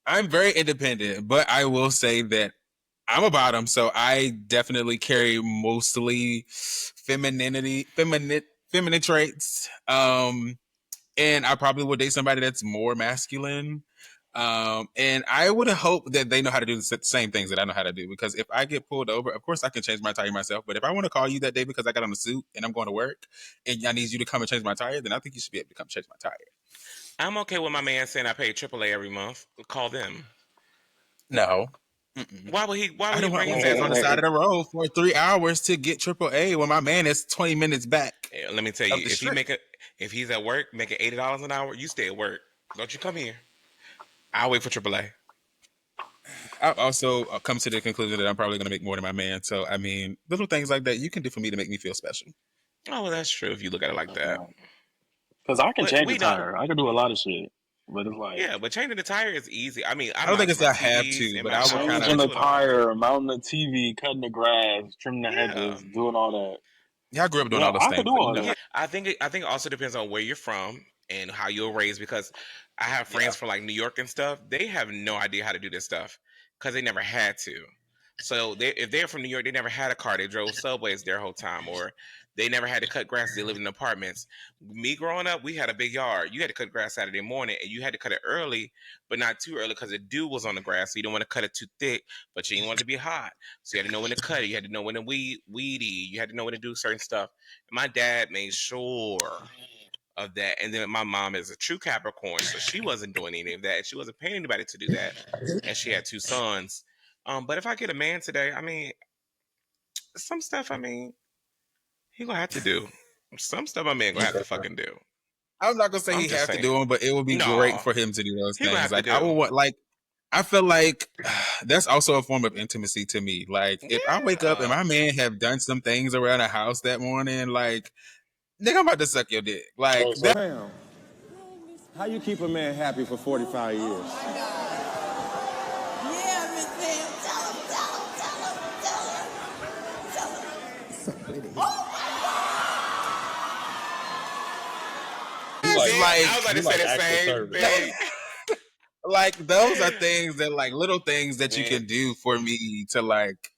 I'm very independent. But I will say that I'm a bottom, so I definitely carry mostly feminine traits. And I probably would date somebody that's more masculine. And I would hope that they know how to do the same things that I know how to do. Because if I get pulled over, of course I can change my tire myself. But if I want to call you that day because I got on a suit and I'm going to work and I need you to come and change my tire, then I think you should be able to come change my tire. I'm okay with my man saying I pay AAA every month. Call them. No. Mm-mm. Why would he? Why I would he don't want bring my his man ass on over the side here? of the road for 3 hours to get AAA when my man is 20 minutes back Let me tell up you, the if he street. make it, if he's at work making $80 an hour, you stay at work. Don't you come here. I'll wait for AAA. I've also come to the conclusion that I'm probably going to make more than my man. So, I mean, little things like that you can do for me to make me feel special. Oh, well, that's true if you look at it like that. Because I can But change a we know, tire. I can do a lot of shit. But it's like yeah. But changing the tire is easy. I mean, I I don't think mount it's my that I have TVs to, in but my I would house. kind I changing of. the do it all. tire, mounting the TV, cutting the grass, trimming the Yeah. hedges, doing all that. Yeah, I grew up doing Yeah, all those I could things. do So, all Yeah, that. I think it also depends on where you're from and how you were raised because I have yeah. friends from like New York and stuff. They have no idea how to do this stuff because they never had to. So if they're from New York, they never had a car. They drove subways their whole time, or they never had to cut grass. They lived in apartments. Me growing up, we had a big yard. You had to cut grass Saturday morning, and you had to cut it early, but not too early because the dew was on the grass. So you don't want to cut it too thick, but you didn't want it to be hot. So you had to know when to cut it. You had to know when to weedy. You had to know when to do certain stuff. And my dad made sure of that. And then my mom is a true Capricorn, so she wasn't doing any of that. She wasn't paying anybody to do that, and she had 2 sons. But if I get a man today, I mean, some stuff, I mean, he gonna have to do. Some stuff my man gonna have to fucking do. I'm not gonna say I'm he just have to saying. do them, but it would be great No, for him to do those he gonna things. have to Like I do. would want, like I feel like that's also a form of intimacy to me. Like if I wake up and Yeah. my man have done some things around the house that morning, like nigga, I'm about to suck your dick. Like Oh, that. Fam, how you keep a man happy for 45 years? Yeah, Miss Sam. Tell him. It's like I was about you to say like the active same service. thing. like those are things that like little things that you Man. can do for me to like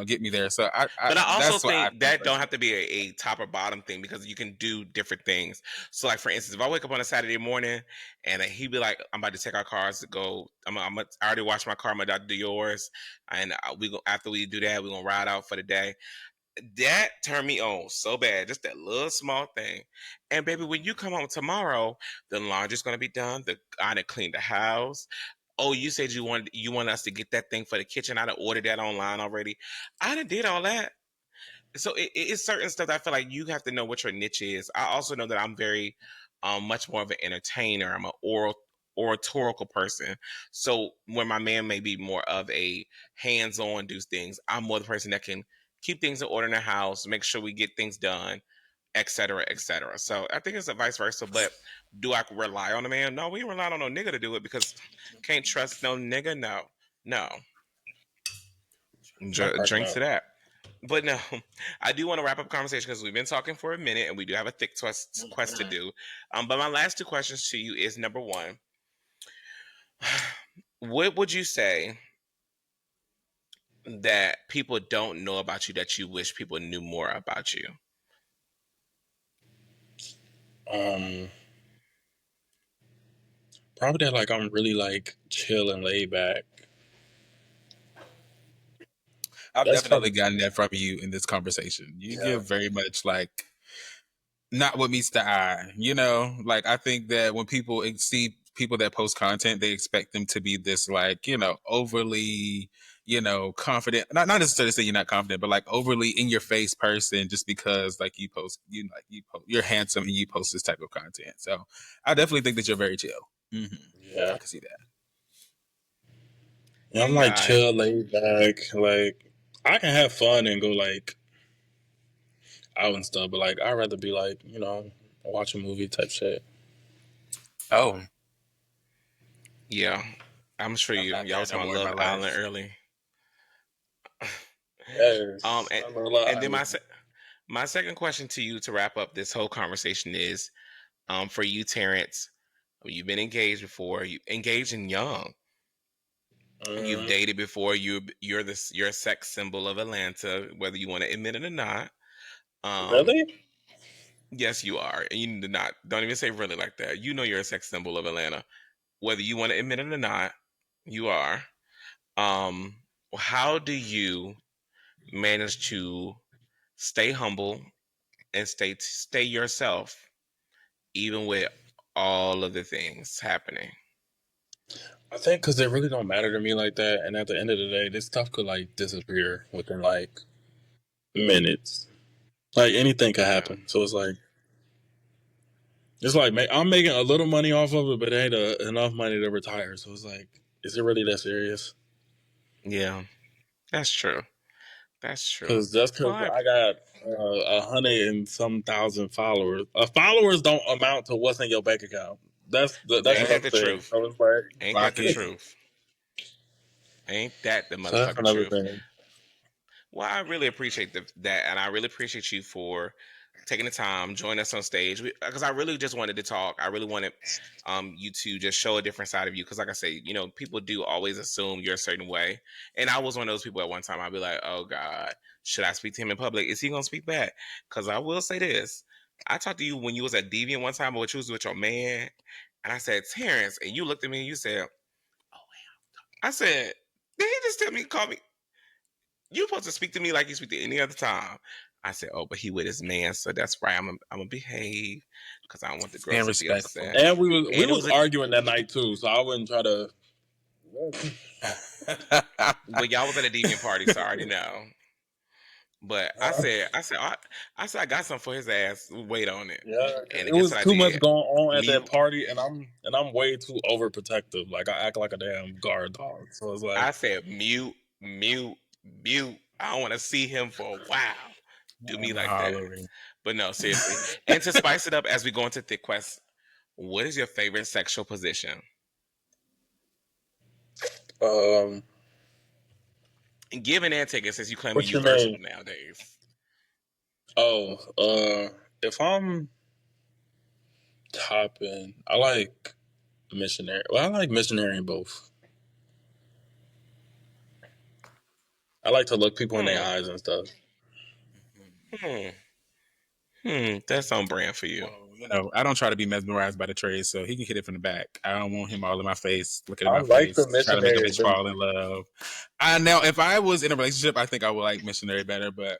get me there. So I But I also that's what I think think that don't have to be a top or bottom thing because you can do different things. So, like for instance, if I wake up on a Saturday morning and he be like, "I'm about to take our cars to go. I already washed my car. I'm about to do yours, and we go after we do that, we're gonna ride out for the day." That turned me on so bad. Just that little small thing. And baby, when you come home tomorrow, the laundry's gonna be done. I done cleaned the house. Oh, you said you want us to get that thing for the kitchen. I done ordered that online already. I done did all that. So it's certain stuff that I feel like you have to know what your niche is. I also know that I'm very much more of an entertainer. I'm an oratorical person. So when my man may be more of a hands-on do things, I'm more the person that can keep things in order in the house, make sure we get things done, et cetera, et cetera. So I think it's a vice versa. But do I rely on a man? No, we ain't rely on no nigga to do it because can't trust no nigga. No, no. I'm cracking Drinks up. to that. But no, I do want to wrap up conversation because we've been talking for a minute and we do have a thick quest to do. But my last 2 questions to you is number 1, what would you say that people don't know about you that you wish people knew more about you? Um, Probably that like I'm really like chill and laid back. I've That's definitely probably gotten that from you in this conversation. You yeah. give very much like not what meets the eye, Like I think that when people see people that post content, they expect them to be this like, overly, confident. Not necessarily say you're not confident, but like overly in your face person just because like you're handsome and you post this type of content. So I definitely think that you're very chill. Yeah. I can see that. Yeah, I'm like Yeah, chill, laid back. Like I can have fun and go like out and stuff, but like I'd rather be like, watch a movie type shit. Oh, yeah. I'm sure I'm not y'all there was no on more in my Love Island life. early. um, Yes. and, I know a lot and of then island. my second question to you to wrap up this whole conversation is, for you, Terrance, you've been engaged before. You engaged and young. You've Mm, dated before. You're a sex symbol of Atlanta, whether you want to admit it or not. Um, really? yes, you are, and you need to not. Don't even say really like that. You know you're a sex symbol of Atlanta, whether you want to admit it or not. You are. Um, how do you manage to stay humble and stay yourself, even with all of the things happening? I think because it really don't matter to me like that, and at the end of the day, this stuff could like disappear within like minutes. Like anything could Yeah, happen. So it's like I'm making a little money off of it, but it ain't enough money to retire. So it's like, is it really that serious? yeah, that's true. That's true. Because just Well, because I got 100 and some thousand followers, followers don't amount to what's in your bank account. That's ain't that another the thing. truth? So it's like, Ain't that the Rocket. truth? Ain't that the so that's motherfucking another truth? thing. Well, I really appreciate that, and I really appreciate you for taking the time, joining us on stage, because I really just wanted to talk. I really wanted you to just show a different side of you, because, like I say, people do always assume you're a certain way, and I was one of those people at one time. I'd be like, "Oh God, should I speak to him in public? Is he gonna speak back?" Because I will say this: I talked to you when you was at Deviant one time, but you was with your man, and I said, "Terrance," and you looked at me and you said, "I said, did he just tell me call me?" You supposed to speak to me like you speak to any other time. I said, oh, but he with his man, so that's right. I'm gonna behave because I don't want the girls And to be respectful. upset. And we And it was was arguing that night too, so I wouldn't try to. but y'all was at a deviant party, so I already know. But I said, I got something for his ass. Wait on it. Yeah, And it guess was what I too much did? going on at that Mute. party, and I'm way too overprotective. Like I act like a damn guard dog. So it's like I said, mute, mute, mute. I don't want to see him for a while. Do me I'm like that. hollering. But no, seriously. And to spice it up as we go into Thick Quest, what is your favorite sexual position? um, And giving and taking, since you claim what you you're versatile mean? nowadays. Oh, if I'm topping, I like missionary. Well, I like missionary in both. I like to look people in their Hmm. eyes and stuff. Hmm. That's on brand for you. Well, I don't try to be mesmerized by the trade, so he can hit it from the back. I don't want him all in my face, looking in I my like the face, trying to make a missionary. bitch fall in love. Now, if I was in a relationship, I think I would like missionary better, but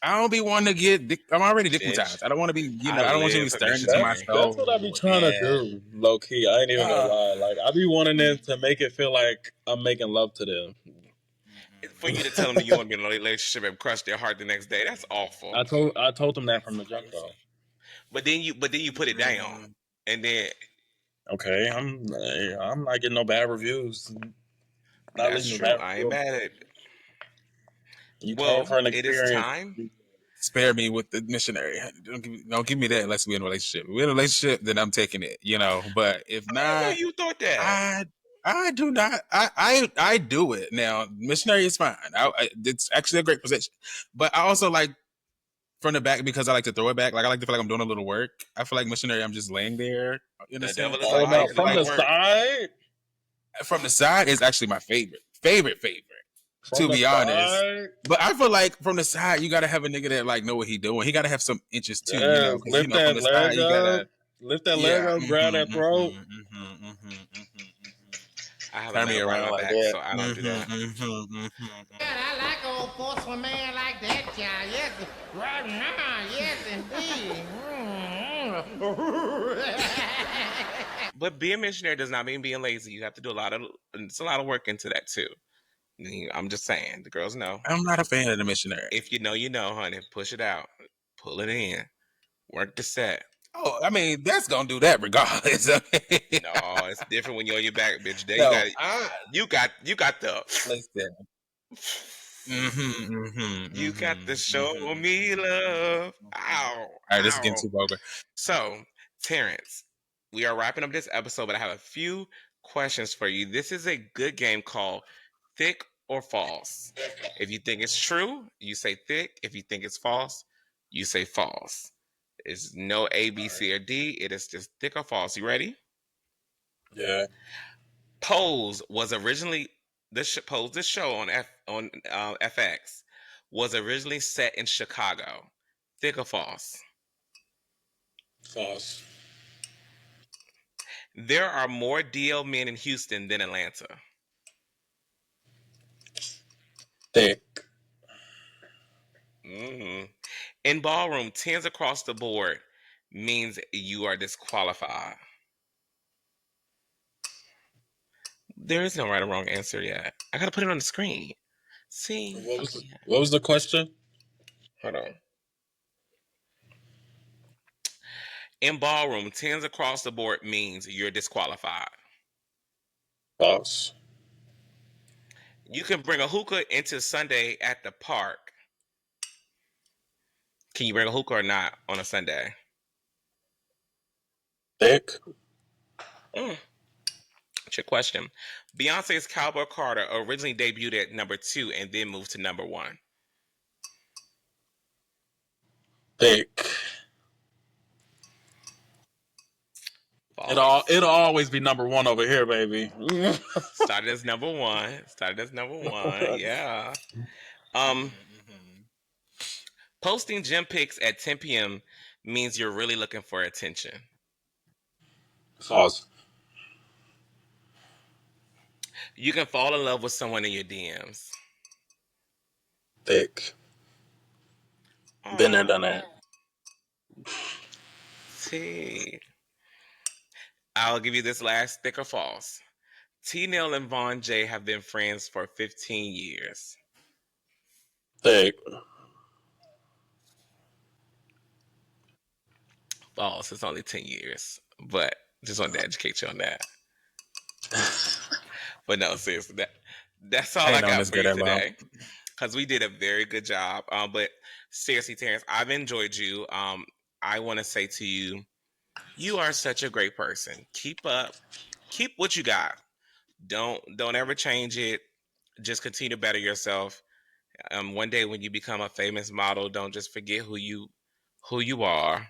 I don't be wanting to get. I'm already Bitch, dickmatized. I don't want to be. I I don't want you to live be for staring into my missionary. That's what I be soul. trying to Yeah. do, low key. I ain't even gonna Ah. lie. Like I be wanting them to make it feel like I'm making love to them. For you to tell them that you want to be in a relationship and crush their heart the next day, that's awful. I told them that from the jump though. But then you put it down, and then Okay, I'm not getting no bad reviews. Not that's leaving a true. bad I ain't review. mad at it. You came Well, for an it is experience. time. Spare me with the missionary. Don't give me that unless we're in a relationship. If we're in a relationship, then I'm taking it. But if I didn't know not, you thought that. I do not. I do it now. Missionary is fine. It's actually a great position, but I also like from the back because I like to throw it back. Like I like to feel like I'm doing a little work. I feel like missionary. I'm just laying there. You The understand? devil is a Oh, lie. now You do from like the work. side, From the side is actually my favorite. from To the be honest. side. But I feel like from the side, you gotta have a nigga that like know what he doing. He gotta have some inches too, Yes, because lift from that the side leg you up. gotta Lift that leg yeah. up. Grab that throat. I have a Turn me metal bar in around my like back, that. so I don't do that. I like old forceful man like that, child. Yes, right now, yes, indeed. But being missionary does not mean being lazy. You have to do it's a lot of work into that too. I'm just saying, the girls know. I'm not a fan of the missionary. If you know, honey, push it out, pull it in, work the set. Oh, I mean, that's gonna do that regardless. No, it's different when you're on your back, bitch. There No, you got the listen. you got the show me love. Ow, All right, this is getting ow. too vulgar. So, Terrance, we are wrapping up this episode, but I have a few questions for you. This is a good game called Thick or False. If you think it's true, you say thick. If you think it's false, you say false. It's no A, B, C, or D. It is just thick or false. You ready? Yeah. Pose was originally Pose. This show on FX was originally set in Chicago. Thick or false? False. There are more DL men in Houston than Atlanta. Thick. In ballroom, tens across the board means you are disqualified. There is no right or wrong answer yet. I gotta put it on the screen. See? What was the question? Hold on. In ballroom, tens across the board means you're disqualified. False. You can bring a hookah into Sunday at the park. Can you bring a hookah or not on a Sunday? Thick. Trick question. Beyonce's Cowboy Carter originally debuted at number 2 and then moved to number 1. Thick. False. It'll always be number one over here, baby. Started as number 1. Yeah. Posting gym pics at 10 p.m. means you're really looking for attention. False. You can fall in love with someone in your DMs. Thick. Been there, done that. T. I'll give you this last thick or false. Tee.Nell and Vonn.J have been friends for 15 years. Thick. False. It's only 10 years. But just wanted to educate you on that. But no, seriously, that's all I Ain't on got this for good you at long. today. Because we did a very good job. But seriously, Terrance, I've enjoyed you. I want to say to you, you are such a great person. Keep up. Keep what you got. Don't ever change it. Just continue to better yourself. One day when you become a famous model, don't just forget who you are.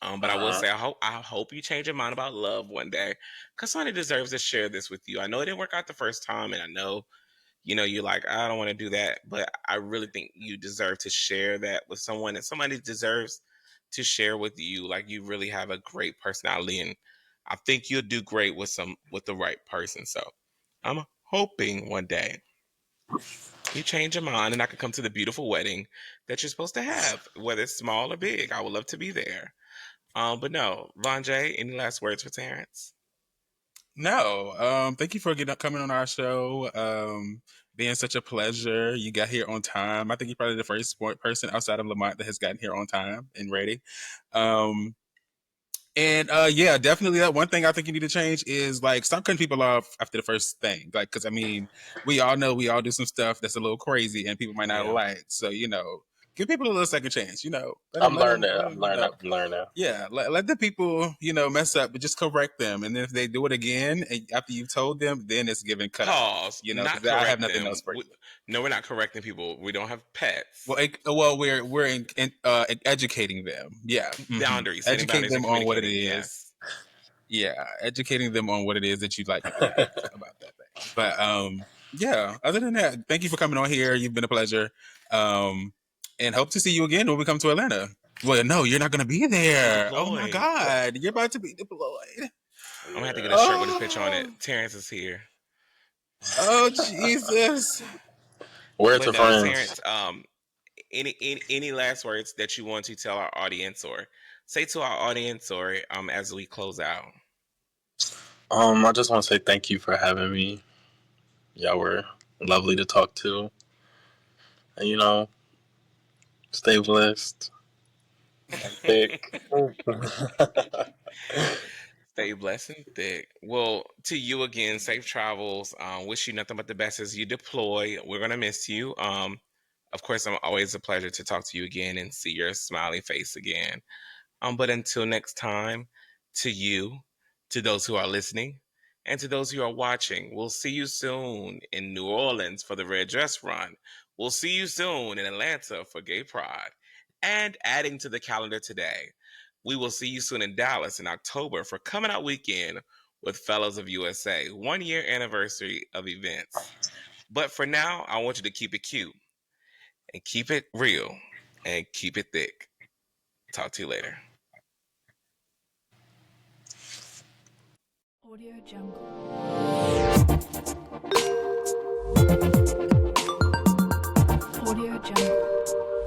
But I will say, I hope you change your mind about love one day, because somebody deserves to share this with you. I know it didn't work out the first time, and I know, you're like, I don't want to do that, but I really think you deserve to share that with someone, and somebody deserves to share with you. Like, you really have a great personality, and I think you'll do great with the right person. So I'm hoping one day you change your mind and I can come to the beautiful wedding that you're supposed to have, whether it's small or big. I would love to be there. But no, Vonn.J, any last words for Terrance? No. Thank you for coming on our show. Being such a pleasure. You got here on time. I think you're probably the first person outside of Lamont that has gotten here on time and ready. And yeah, definitely that one thing I think you need to change is like stop cutting people off after the first thing. Like, because I mean, we all know we all do some stuff that's a little crazy and people might not like. So give people a little second chance. I'm learning that. I'm learning that. Yeah, let the people mess up, but just correct them. And then if they do it again after you've told them, then it's given cut Pause. off. Not Because I have correct nothing them. else for you. No, we're not correcting people. We don't have pets. Well, we're educating them. Yeah, Boundaries. Setting educate boundaries them and on what it communicating. is. Yes. Yeah, educating them on what it is that you'd like to do about that thing. But yeah, other than that, thank you for coming on here. You've been a pleasure. And hope to see you again when we come to Atlanta. Well, no, you're not going to be there. Oh my God, you're about to be deployed. I'm gonna have to get a shirt with his picture on it. Terrance is here. Oh Jesus. Where's the friends? Terrance, any last words that you want to tell our audience or say to our audience or as we close out? I just want to say thank you for having me. Y'all were lovely to talk to. And stay blessed. Thick. Stay blessed and thick. Well, to you again, safe travels. Wish you nothing but the best as you deploy. We're gonna miss you. Of course, I'm always a pleasure to talk to you again and see your smiling face again. But until next time, to you, to those who are listening, and to those who are watching, we'll see you soon in New Orleans for the Red Dress Run. We'll see you soon in Atlanta for Gay Pride. And adding to the calendar today, we will see you soon in Dallas in October for Coming Out Weekend with Fellows of USA, 1 year anniversary of events. But for now, I want you to keep it cute and keep it real and keep it thick. Talk to you later. Audio Jungle. Audio Jungle.